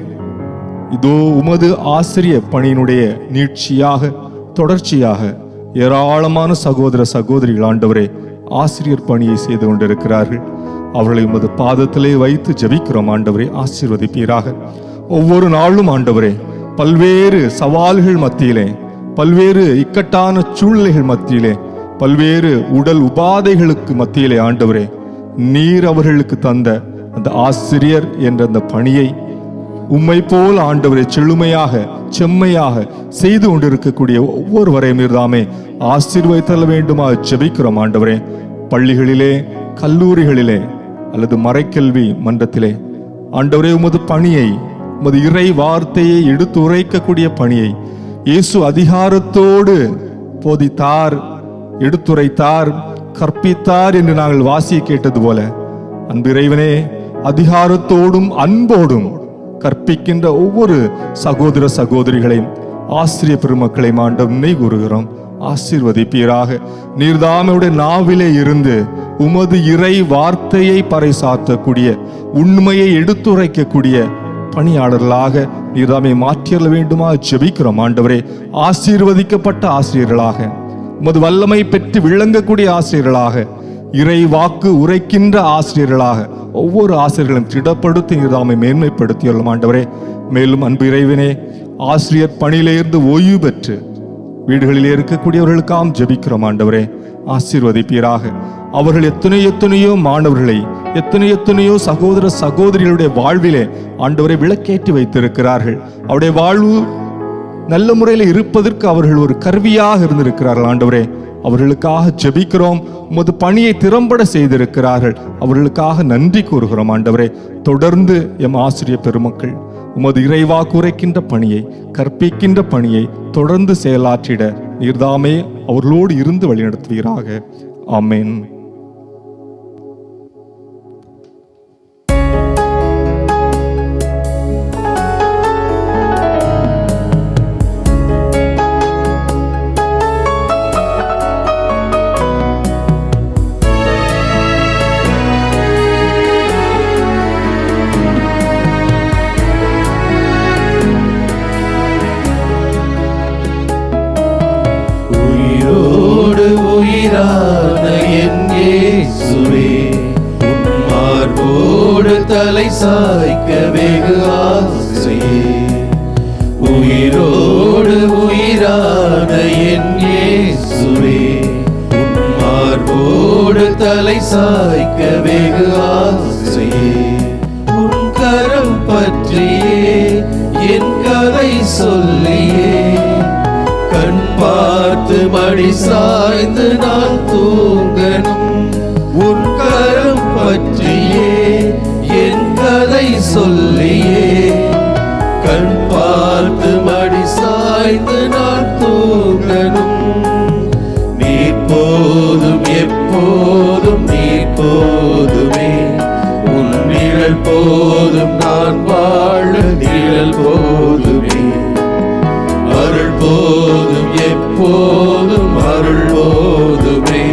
E: இதோ உமது ஆசிரிய பணியினுடைய நீட்சியாக, தொடர்ச்சியாக ஏராளமான சகோதர சகோதரிகள் ஆண்டவரே ஆசிரியர் பணியை செய்து கொண்டிருக்கிறார்கள். அவர்களை உமது பாதத்திலே வைத்து ஜெபிக்கிறோம் ஆண்டவரே. ஆசீர்வதிப்பீராக. ஒவ்வொரு நாளும் ஆண்டவரே பல்வேறு சவால்கள் மத்தியிலே, பல்வேறு இக்கட்டான சூழ்நிலைகள் மத்தியிலே, பல்வேறு உடல் உபாதைகளுக்கு மத்தியிலே ஆண்டவரே நீர் அவர்களுக்கு தந்த அந்த ஆசிரியர் என்ற அந்த பணியை உம்மை போல் ஆண்டவரை செம்மையாக செய்து கொண்டிருக்கக்கூடிய ஒவ்வொருவரையும் நீர்தாமே ஆசீர்வதித்தல் வேண்டுமா ஜெபிக்கிறோம் ஆண்டவரே. பள்ளிகளிலே, கல்லூரிகளிலே அல்லது மறைக்கல்வி மன்றத்திலே ஆண்டவரே உமது பணியை, உமது இறை வார்த்தையை எடுத்து உரைக்கக்கூடிய பணியை இயேசு அதிகாரத்தோடு போதித்தார், எடுத்துரைத்தார், கற்பித்தார் என்று நாங்கள் வாசிய கேட்டது போல அன்பு இறைவனே, அதிகாரத்தோடும் அன்போடும் கற்பிக்கின்ற ஒவ்வொரு சகோதர சகோதரிகளையும் ஆசிரிய பெருமக்களை ஆண்டவனை கூறுகிறோம். ஆசீர்வதிப்பீராக. நீர்தாமையுடைய நாவிலே இருந்து உமது இறை வார்த்தையை பறைசாற்றக்கூடிய, உண்மையை எடுத்துரைக்கக்கூடிய பணியாளர்களாக நீர்தாமை மாற்றியல்ல வேண்டுமா ஜெபிக்கிறோம் ஆண்டவரே. ஆசீர்வதிக்கப்பட்ட ஆசிரியர்களாக, உமது வல்லமை பெற்று விளங்கக்கூடிய ஆசிரியர்களாக, இறை வாக்கு உரைக்கின்ற ஆசிரியர்களாக ஒவ்வொரு ஆசிரியர்களும் திடப்படுத்தி நீர்தாமை மேன்மைப்படுத்தியுள்ளோம் ஆண்டவரே. மேலும் அன்பு இறைவனே, ஆசிரியர் பணியிலிருந்து ஓய்வு பெற்று வீடுகளிலே இருக்கக்கூடியவர்களுக்காம் ஜெபிக்கிறோம் ஆண்டவரே. ஆசீர்வதிப்பீராக. அவர்கள் எத்தனையோ மாணவர்களை, எத்தனையோ சகோதர சகோதரிகளுடைய வாழ்விலே ஆண்டவரை விளக்கேற்றி வைத்திருக்கிறார்கள். அவருடைய வாழ்வு நல்ல முறையில் இருப்பதற்கு அவர்கள் ஒரு கருவியாக இருந்திருக்கிறார்கள் ஆண்டவரே. அவர்களுக்காக ஜெபிக்கிறோம். உமது பணியை திறம்பட செய்திருக்கிறார்கள். அவர்களுக்காக நன்றி கூறுகிறோம் ஆண்டவரே. தொடர்ந்து எம் ஆசிரியர் பெருமக்கள் உமது இறைவாக்கு உரைக்கின்ற பணியை, கற்பிக்கின்ற பணியை தொடர்ந்து செயலாற்றிட நீர்தாமே அவர்களோடு இருந்து வழிநடத்துவீராக. ஆமென்.
A: உயிரான என் இயேசுவே, உன் மார்போடு தலை சாய்க்க வெகு ஆசையே. உயிரோடு உயிரான என் இயேசுவே, உன் மார்போடு தலை சாய்க்க வெகு ஆசையே. உன் கரம் பற்றியே என் கதை சொல்லியே, கண் பார்த்து மடி சாய்ந்து நான் தூங்கணும். உன் கரம் பற்றியே என் கதை சொல்லியே, கண் பார்த்து மடி சாய்ந்து நான் தூங்கணும். நீர் போதும் எப்போதும் நீர் போதுமே, உன் நிழல் போதும் நான் வாழ நிழல் போதுமே. அருள் போதும் எப்போதும் அருள் போதுமே,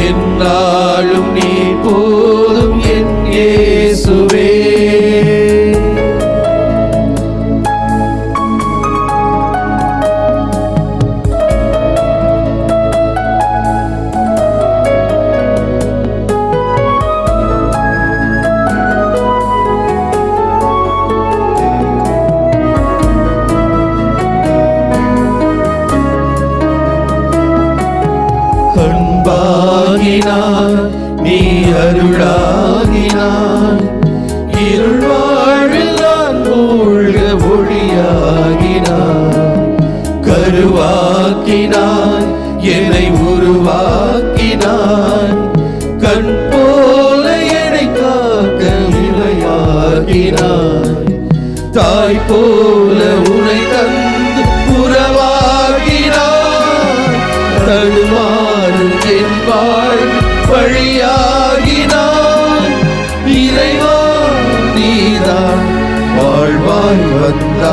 A: என்னாலும் நீ போதும் என் இயேசுவே. அன்பாகினான் நீ அருளாகினான், இருள் வாழ்வில் நான் மூழ்க ஒளியாகினான். கருவாக்கினான் என்னை உருவாக்கினான், கண் போல என்னை காக்க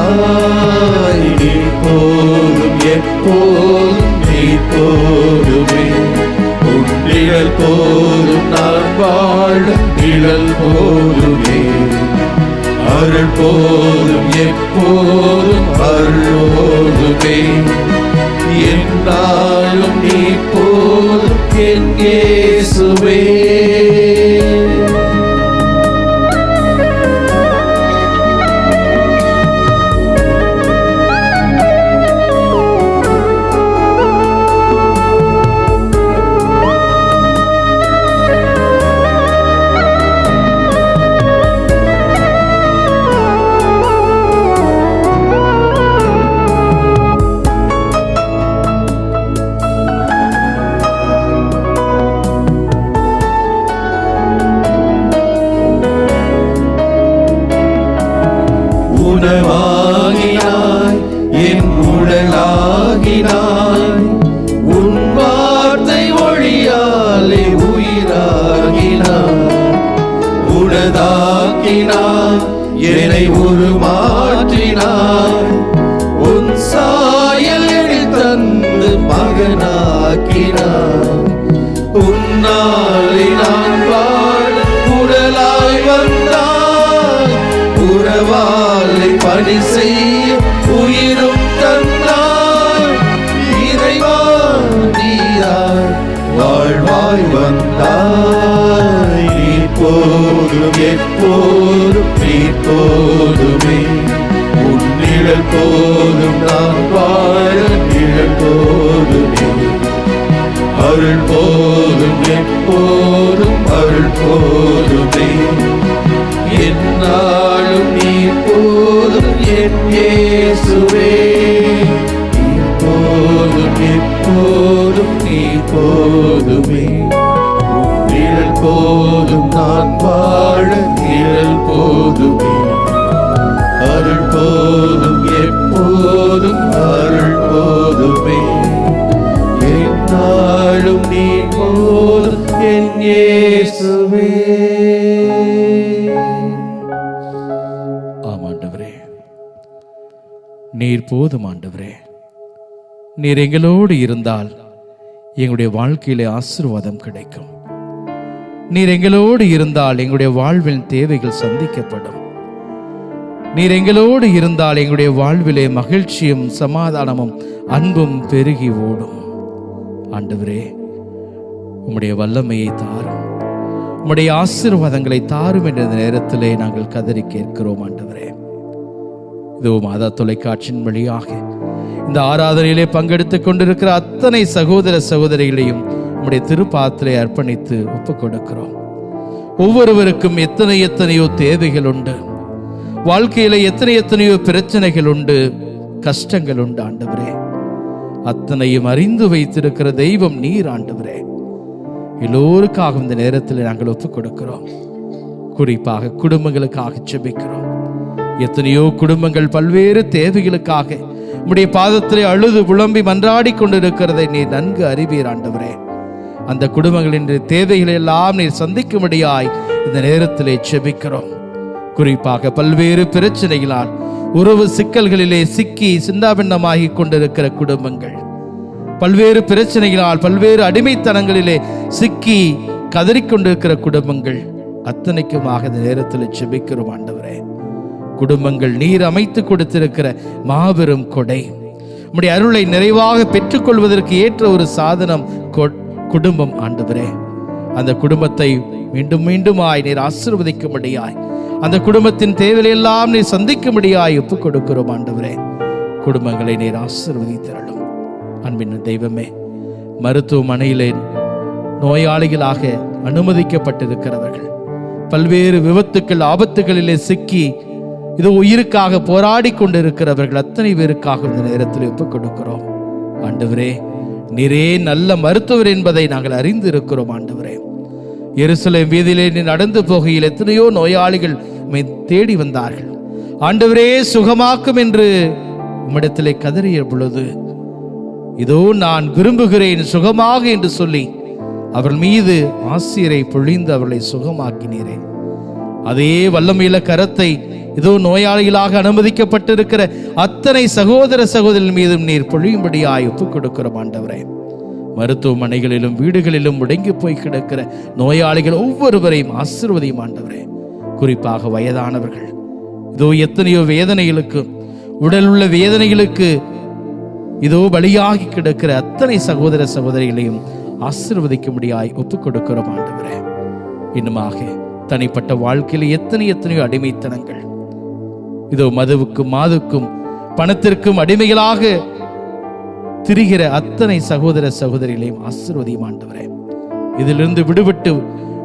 A: வந்தாய். நீ போதும் எப்போதும் நீ போதுமே. உன் நிழல் போதும் நான் வாழ நிழல் போதுமே. அருள் போதும் எப்போதும் அருளோதுமே. என்னாலும் நீ போதும் என் இயேசுவே. உணவாகினாய் என் உடலாகினாய். உன் வார்த்தை ஒளியாலே உயிராகினாய். உனதாக்கினாய் என்னை உருமாற்றினாய். உன் சாயல் எழில் தந்து மகனாக்கினாய். உன்னாலே நான் வாழ உடலாய் வந்தாய். உறவாலை பணி செய்ய உயிரும் தந்தாய். இறைவா நீராய் வாழ்வாய் வந்தாய். நீ போதும் எப்போதும் நீ போதுமே. உன் நிழல் போதும் நான் வாழ நிழல் போதுமே. அருள் போதும் எப்போதும் அருள் போதுமே. என்னாலும் நீ போதும் என் இயேசுவே. நீ போதும் எப்போதும் நீ போதுமே. உன் நிழல் போதும் நான் வாழ நிழல் போதுமே. அருள் போதும் எப்போதும் அருள் போதுமே. என்னாலும் நீ போதும் என் இயேசுவே.
C: ஆமாண்டவரே, நீர் போதும் ஆண்டவரே. நீர் எங்களோடு இருந்தால் எங்களுடைய வாழ்க்கையிலே ஆசீர்வாதம் கிடைக்கும். நீர் எங்களோடு இருந்தால் எங்களுடைய வாழ்வின் தேவைகள் சந்திக்கப்படும். நீர் எங்களோடு இருந்தால் எங்களுடைய வாழ்விலே மகிழ்ச்சியும் சமாதானமும் அன்பும் பெருகி ஓடும். ஆண்டவரே, உம்முடைய வல்லமையை தாரும், உம்முடைய ஆசீர்வாதங்களை தாரும் என்ற நேரத்திலே நாங்கள் கதறி கேட்கிறோம். ஆண்டவரே, இதோ மாதா தொலைக்காட்சியின் வழியாக இந்த ஆராதனையிலே பங்கெடுத்துக் கொண்டிருக்கிற அத்தனை சகோதர சகோதரிகளையும் உம்முடைய திருப்பாத்திரை அர்ப்பணித்து ஒப்புக் கொடுக்கிறோம். ஒவ்வொருவருக்கும் எத்தனையோ தேவைகள் உண்டு. வாழ்க்கையில எத்தனையோ பிரச்சனைகள் உண்டு, கஷ்டங்கள் உண்டு. ஆண்டவரே, அத்தனையும் அறிந்து வைத்திருக்கிற தெய்வம் நீர். ஆண்டவரே, எல்லோருக்காக இந்த நேரத்தில் நாங்கள் ஒப்புக் கொடுக்கிறோம். குறிப்பாக குடும்பங்களுக்காக ஜெபிக்கிறோம். எத்தனையோ குடும்பங்கள் பல்வேறு தேவைகளுக்காக உம்முடைய பாதத்திலே அழுது புலம்பி மன்றாடி கொண்டிருக்கிறதை நீர் நன்கு அறிவீர். ஆண்டவரே, அந்த குடும்பங்களின் தேவைகளை எல்லாம் நீர் சந்திக்கும்படியாய் இந்த நேரத்திலே ஜெபிக்கிறோம். குறிப்பாக பல்வேறு பிரச்சனைகளால் உறவு சிக்கல்களிலே சிக்கி சிந்தாபின்னமாகி கொண்டிருக்கிற குடும்பங்கள், பல்வேறு பிரச்சனைகளால் பல்வேறு அடிமைத்தனங்களிலே சிக்கி கதறிக்கொண்டிருக்கிற குடும்பங்கள் அத்தனைக்குமாக இந்த நேரத்தில் ஜெபிக்கிறோம். ஆண்டவரே, குடும்பங்கள் நீர் அமைத்து கொடுத்திருக்கிற மாபெரும் கொடை. உம்முடைய அருளை நிறைவாக பெற்றுக்கொள்வதற்கு ஏற்ற ஒரு சாதனம் குடும்பம். ஆண்டவரே, அந்த குடும்பத்தை மீண்டும் மீண்டுமாய் நீர் ஆசீர்வதிக்கும்படியாய், அந்த குடும்பத்தின் தேவையெல்லாம் நீர் சந்திக்கும்படியாய் ஒப்புக் கொடுக்கிறோம். ஆண்டவரே, குடும்பங்களை நீர் ஆசீர்வதித்தருளும். அன்பின் தெய்வமே, மருத்துவமனையிலே நோயாளிகளாக அனுமதிக்கப்பட்டிருக்கிறவர்கள், பல்வேறு விபத்துக்கள் ஆபத்துகளிலே சிக்கி இது உயிருக்காக போராடி கொண்டிருக்கிறவர்கள் அத்தனை பேருக்காக இந்த நேரத்தில் ஒப்புக் கொடுக்கிறோம். ஆண்டவரே, நீரே நல்ல மருத்துவர் என்பதை நாங்கள் அறிந்து இருக்கிறோம். ஆண்டவரே, எருசலேம் வீதியிலே நீ நடந்து போகையில் எத்தனையோ நோயாளிகள் தேடி வந்தார்கள். ஆண்டவரே, சுகமாக்கும் என்று உம்மிடத்திலே கதறிய பொழுது, இதோ நான் விரும்புகிறேன் சுகமாக என்று சொல்லி அவர்கள் மீது ஆசிரை பொழிந்து அவர்களை சுகமாக்கினீரே. அதே வல்லமையுள்ள கரத்தை இதோ நோயாளிகளாக அனுமதிக்கப்பட்டிருக்கிற அத்தனை சகோதர சகோதரர்கள் மீதும் நீர் பொழியும்படியாய் ஒப்புக் கொடுக்கிறோம் ஆண்டவரே. மருத்துவமனைகளிலும் வீடுகளிலும் முடங்கி போய் கிடக்கிற நோயாளிகள் ஒவ்வொருவரையும் ஆசீர்வதியும் ஆண்டவரே. குறிப்பாக வயதானவர்கள், இதோ எத்தனையோ வேதனைகளுக்கு, உடல் உள்ள வேதனைகளுக்கு இதோ பலியாகி கிடக்கிற அத்தனை சகோதர சகோதரிகளையும் ஆசீர்வதிக்கும்படியாய் ஒப்புக் கொடுக்கிறோம் ஆண்டவரே. இன்னுமாக தனிப்பட்ட வாழ்க்கையில் எத்தனையோ அடிமைத்தனங்கள், இதோ மதுவுக்கும் மாதுக்கும் பணத்திற்கும் அடிமைகளாக திரிகிற அத்தனை சகோதர சகோதரிகளையும் ஆசீர்வதியும் ஆண்டவரே. இதிலிருந்து விடுபட்டு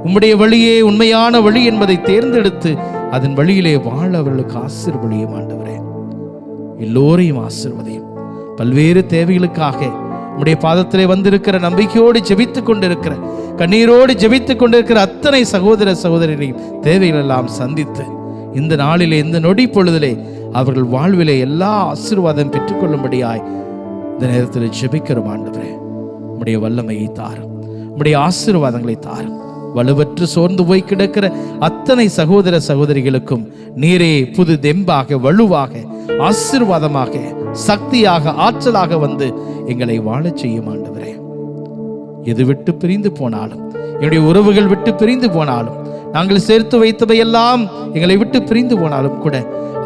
C: உம்முடைய வழியே உண்மையான வழி என்பதை தேர்ந்தெடுத்து அதன் வழியிலே வாழ அவர்களுக்கு ஆசீர்வதியும் ஆண்டவரே. எல்லோரையும் ஆசீர்வதியும். பல்வேறு தேவைகளுக்காக உம்முடைய பாதத்திலே வந்திருக்கிற, நம்பிக்கையோடு ஜெபித்துக் கொண்டிருக்கிற, கண்ணீரோடு ஜெபித்துக் கொண்டிருக்கிற அத்தனை சகோதர சகோதரிகளையும் தேவைகள் எல்லாம் சந்தித்து இந்த நாளிலே, இந்த நொடி பொழுதிலே அவர்கள் வாழ்விலே எல்லா ஆசீர்வாதம் பெற்றுக்கொள்ளும்படியாய் இந்த நேரத்தில் ஜெபிக்கிறோம் ஆண்டவரே. உம்முடைய வல்லமையை தாரும், உம்முடைய ஆசீர்வாதங்களை தாரும். வலுவற்று சோர்ந்து போய் கிடக்கிற அத்தனை சகோதர சகோதரிகளுக்கும் நீரே புது தெம்பாக, வலுவாக, ஆசீர்வாதமாக, சக்தியாக, ஆற்றலாக வந்து எங்களை வாழச் செய்யும் ஆண்டவரே. எது விட்டு பிரிந்து போனாலும், என்னுடைய உறவுகள் விட்டு பிரிந்து போனாலும், நாங்கள் சேர்த்து வைத்தவையெல்லாம் எங்களை விட்டு பிரிந்து போனாலும் கூட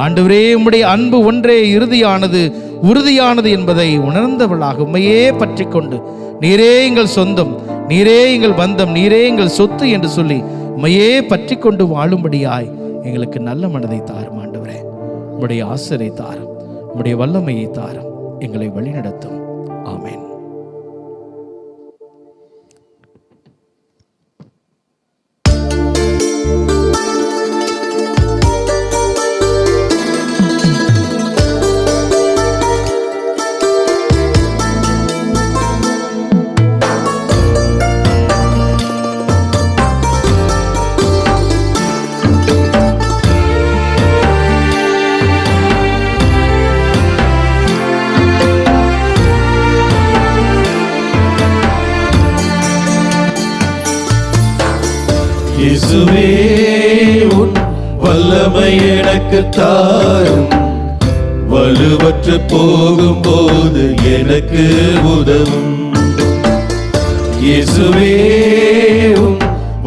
C: ஆண்டவரே, உம்முடைய அன்பு ஒன்றே இறுதியானது, உறுதியானது என்பதை உணர்ந்தவளாக உம்மையே பற்றி கொண்டு, நீரே எங்கள் சொந்தம், நீரே எங்கள் பந்தம், நீரே எங்கள் சொத்து என்று சொல்லி உம்மையே பற்றி கொண்டு வாழும்படியாய் எங்களுக்கு நல்ல மனதை தாரும் ஆண்டவரே. உம்முடைய ஆசரை தாரும், உம்முடைய வல்லமையை தாரும், எங்களை வழிநடத்தும். ஆமென்.
A: இயேசுவே உன் வல்லமை எனக்கு தாரும், வலுவற்று போகும்போது எனக்கு உதவும். இயேசுவே உன்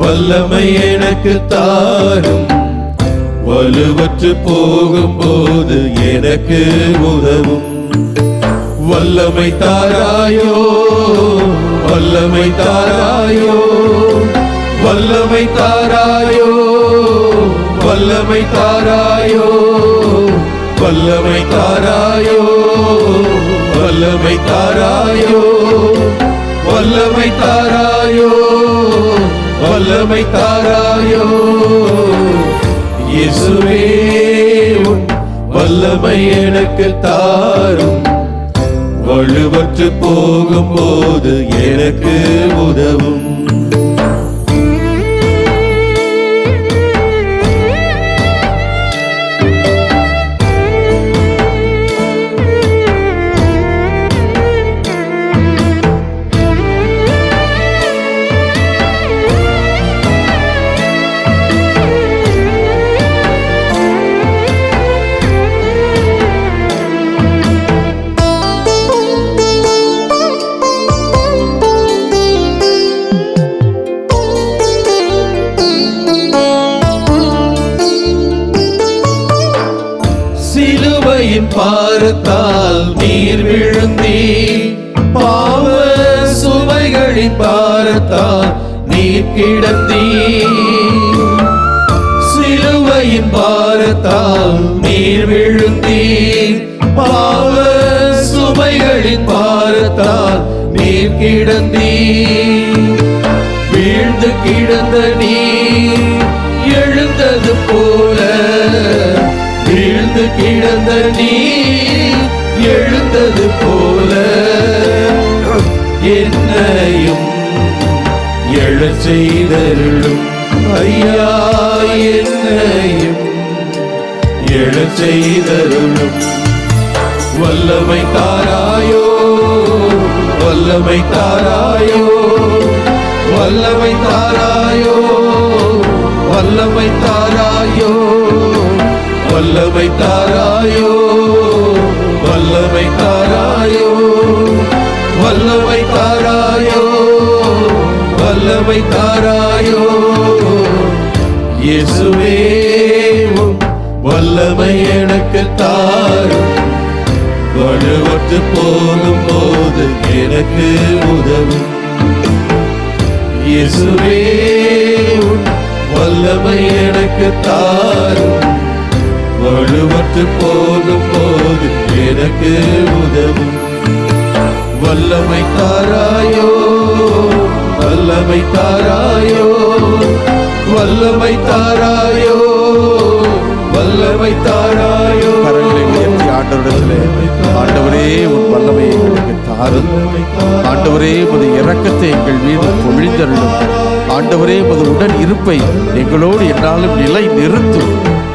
A: வல்லமை எனக்கு தாரும், வலுவற்று போகும்போது எனக்கு உதவும். வல்லமை தாராயோ, வல்லமை தாராயோ, வல்லமை தாராயோ, வல்லமை தாராயோ, வல்லமை தாராயோ, வல்லமை தாராயோ, வல்லமை தாராயோ, வல்லமை தாராயோ. இயேசுவே உன் வல்லமை எனக்கு தாரும், வலுவற்று போகும்போது எனக்கு உதவும். சிலுவையின் பாரத்தால் நீர் விழுந்தீ, பாவ சுமைகளின் பாரத்தால் நீர் கிடந்தீ. சிலுவையின் பாரத்தால் நீர் விழுந்தீ, பாவ சுமைகளின் பாரத்தால் நீர் கிடந்தீ. வீழ்ந்து கிடந்த நீர் எழுந்தது போல, வீழ்ந்து கிடந்த நீ எழுந்தது போல, என்னையும் எழச் செய்தருளும் ஐயா, என்னையும் எழச் செய்தருளும். வல்லமை தாராயோ, வல்லமை தாராயோ, வல்லமை தாராயோ, வல்லமை தாராயோ, வல்லமை தாராயோ, வல்லமை தாராயோ, வல்லமை தாராயோ, வல்லமை தாராயோ. இயேசுவே உம் வல்லமை எனக்கு தாரும், வலுவற்று போகும் போது எனக்கு உதவும். இயேசுவே உம் வல்லமை எனக்கு தாரும், வலுவற்று போகும் போது எனக்கு உதவும். வல்லமை தாராயோ, வல்லமை தாராயோ, வல்லமை தாராயோ, வல்லமை தாராயோ.
B: கரங்களை உயர்த்தி ஆண்டவரிடத்திலே, ஆண்டவரே உன் வல்லமை எங்களுக்கு தாரும், ஆண்டவரே உமது இரக்கத்தை எங்கள் மீது பொழிந்தருளும், ஆண்டவரே உமது உடன் இருப்பை எங்களோடு என்னாலும் நிலை நிறுத்தும்,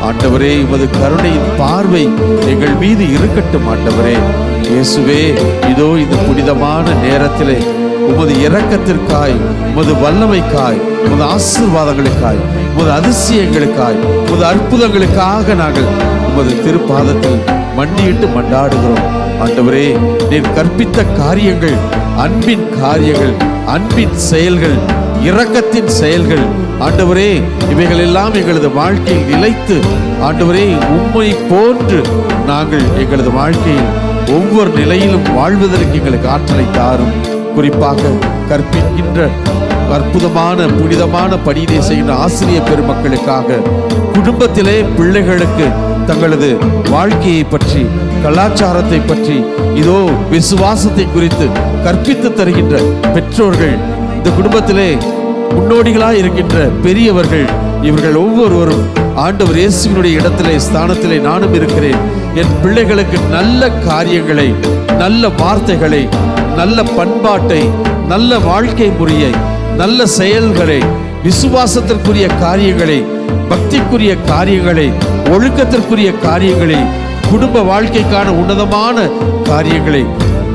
B: ஆண்டவரே உமது கருணையின் பார்வை எங்கள் மீது இருக்கட்டும். ஆண்டவரே இயேசுவே, இதோ இந்த புனிதமான நேரத்திலே உமது இரக்கத்திற்காய், உமது வல்லமைக்காய், உமது ஆசீர்வாதங்களுக்காய், உமது அதிசயங்களுக்காய், உமது அற்புதங்களுக்காக நாங்கள் உமது திருப்பாதத்தில் மண்டியிட்டு மண்டாடுகிறோம். ஆண்டவரே, நீர் கற்பித்த காரியங்கள் அன்பின் காரியங்கள், அன்பின் செயல்கள், இரக்கத்தின் செயல்கள், ஆண்டவரே இவைகள் எல்லாம் எங்களது வாழ்க்கையில் நிலைத்து, ஆண்டவரே உம்மை போன்று நாங்கள் எங்களது வாழ்க்கையில் ஒவ்வொரு நிலையிலும் வாழ்வதற்கு எங்களுக்கு ஆற்றலை தாரும். குறிப்பாக கற்பிக்கின்ற அற்புதமான புனிதமான பணியினை செய்கின்ற ஆசிரியர் பெருமக்களுக்காக, குடும்பத்திலே பிள்ளைகளுக்கு தங்களது வாழ்க்கையை பற்றி, கலாச்சாரத்தை பற்றி, இதோ விசுவாசத்தை குறித்து கற்பித்து தருகின்ற பெற்றோர்கள், இந்த குடும்பத்திலே முன்னோடிகளாய் இருக்கின்ற பெரியவர்கள், இவர்கள் ஒவ்வொருவரும் ஆண்டவர் இயேசுவினுடைய இடத்திலே ஸ்தானத்திலே நானும் இருக்கிறேன், என் பிள்ளைகளுக்கு நல்ல காரியங்களை, நல்ல வார்த்தைகளை, நல்ல பண்பாட்டை, நல்ல வாழ்க்கை முறையை, நல்ல செயல்களை, விசுவாசத்திற்குரிய காரியங்களை, பக்திக்குரிய காரியங்களை, ஒழுக்கத்திற்குரிய காரியங்களை, குடும்ப வாழ்க்கைக்கான உன்னதமான காரியங்களை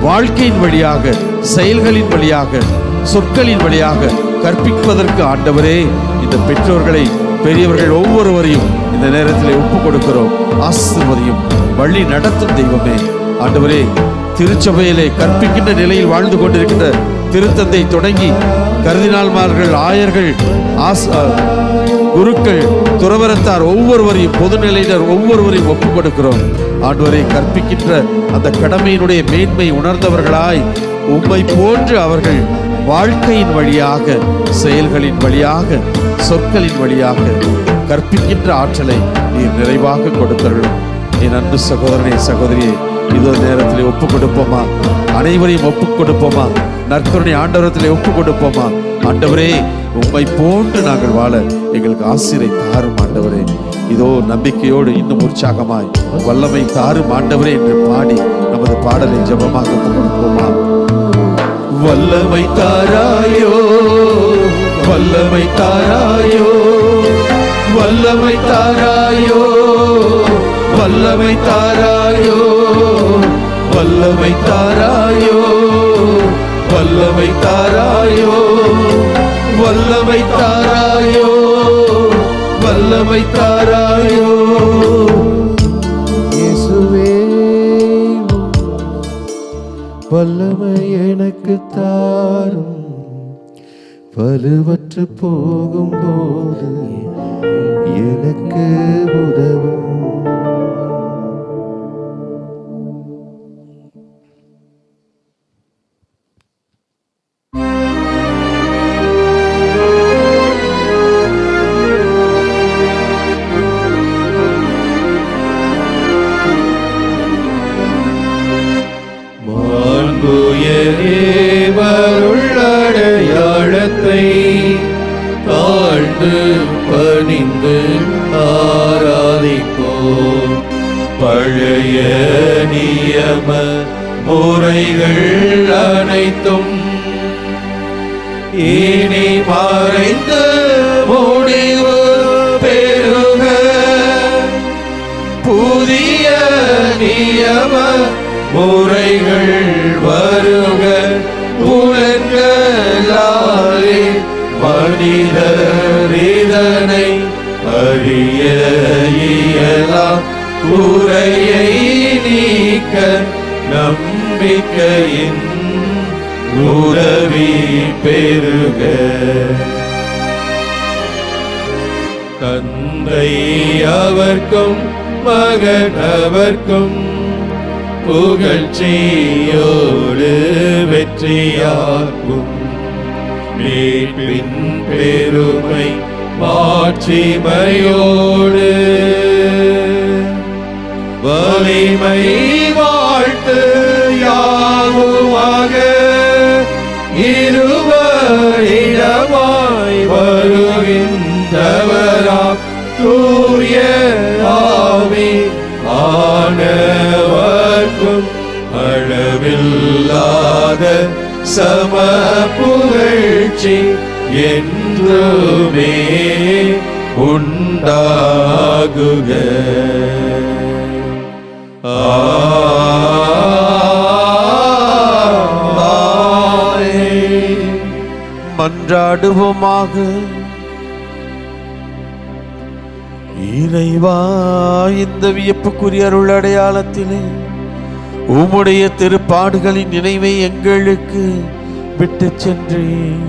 B: வாழ்க்கையின் வழியாக, செயல்களின் வழியாக, சொற்களின் வழியாக கற்பிப்பதற்கு ஆண்டவரே இந்த பெற்றோர்களை, பெரியவர்கள் ஒவ்வொருவரையும் இந்த நேரத்தில் ஒப்புக் கொடுக்கிறோம். ஆசீர்வதியும், வழி நடத்தும் தெய்வமே. ஆண்டவரே, திருச்சபையிலே கற்பிக்கின்ற நிலையில் வாழ்ந்து கொண்டிருக்கின்ற திருத்தந்தை தொடங்கி கர்தினால்மார்கள், ஆயர்கள், குருக்கள், துறவரத்தார் ஒவ்வொருவரையும், பொதுநிலையினர் ஒவ்வொருவரையும் ஒப்புக் கொடுக்கிறோம். ஆண்டவரை கற்பிக்கின்ற அந்த கடமையினுடைய மேன்மை உணர்ந்தவர்களாய் உம்மை போன்று அவர்கள் வாழ்க்கையின் வழியாக, செயல்களின் வழியாக, சொற்களின் வழியாக கற்பிக்கின்ற ஆற்றலை நீர் நிறைவாக கொடுத்தருளும். என் அன்பு சகோதரனே, சகோதரியே, இதோ நேரத்திலே ஒப்புக் கொடுப்போமா? அனைவரையும் ஒப்புக் கொடுப்போமா? நற்கருணை ஆண்டவரத்திலே ஒப்புக் கொடுப்போமா? ஆண்டவரே, உம்மை போன்று நாங்கள் வாழ எங்களுக்கு ஆசிரை தாரும் ஆண்டவரே. இதோ நம்பிக்கையோடு இன்னும் உற்சாகமாய் வல்லமை தாரும் ஆண்டவரே என்று பாடி நமது பாடலை ஜெபமாக ஒப்புக் கொடுப்போமா?
A: வல்லமை தாராயோ, வல்லமை தாராயோ, வல்லமை தாராயோ, வல்லமை தாராயோ, வல்லமை தாராயோ, வல்லமை தாராயோ, வல்லமை தாராயோ, வல்லமை தாராயோ. இயேசுவே, வல்லமை எனக்கு தாரும், வலுவற்று போகும்போது எனக்கு உதவும். உள்ளடையாளத்தை தாழ்ந்து பணிந்து ஆராதிப்போம். பழைய நியம முறைகள் அனைத்தும் இனி மறைந்து முடிவு பெறுக. புதிய நியம முறைகள் வருக. புலன்களாலே மனிதர் இதனை அறிய இயலாம். குறையை நீக்க நம்பிக்கையின் உதவி பெருக. தந்தை அவர்க்கும் மகன் அவர்க்கும் புகழ்ச்சியோடு வெற்றியாக்கும். மீட்பின் பெருமை மாட்சிமையோடு வலிமை வாழ்த்து யாவுமாக இருவரிடமாய் வருகின்றவராம் தூய ஆவி ஆனவர்க்கும் அளவில்லாத சம புகழ்ச்சி என்றுமே உண்டாகுக.
B: மன்றாடுவோமாக. இறைவா, இந்த வியப்புக்குரிய அருள் அடையாளத்திலே உம்முடைய திருப்பாடுகளின் நினைவை எங்களுக்கு விட்டு சென்றேன்.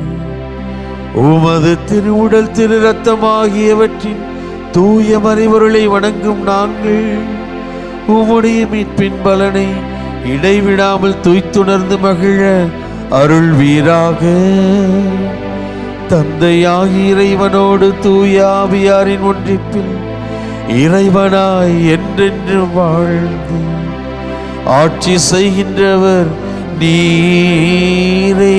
B: உமது திருவுடல் திரு ரத்தமாகியவற்றின் தூய மறைபொருளை வணங்கும் நாங்கள் உம்முடைய மீட்பின் பலனை இடைவிடாமல் துய்த்துணர்ந்து மகிழ அருள் வீராக. தந்தையாகி இறைவனோடு தூய ஆவியாரின் ஒன்றிப்பில் இறைவனாய் என்றென்று வாழ்ந்து ஆட்சி செய்கின்றவர் நீரே.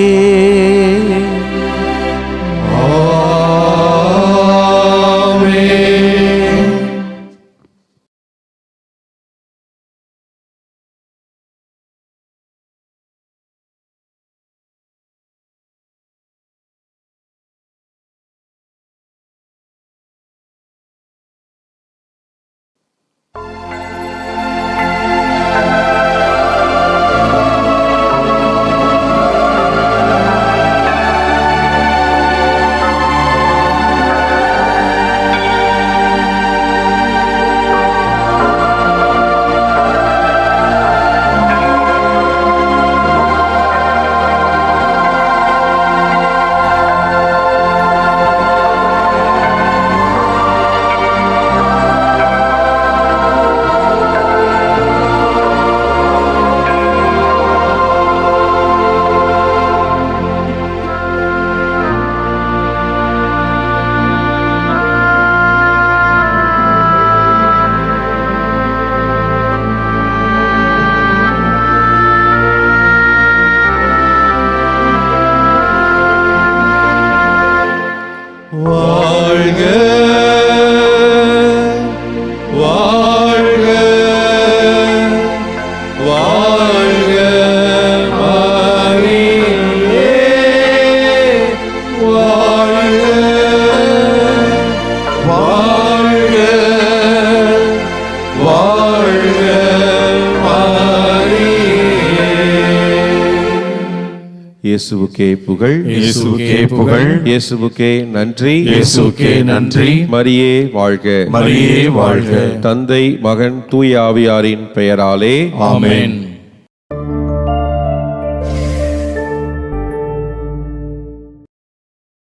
D: இயேசுவுக்கே புகழ்,
A: இயேசுவுக்கே புகழ்,
D: இயேசுவுக்கே நன்றி,
A: இயேசுவுக்கே நன்றி.
D: மரியே வாழ்க,
A: மரியே வாழ்க.
D: தந்தை மகன் தூய ஆவியாரின் பெயராலே
A: ஆமென்.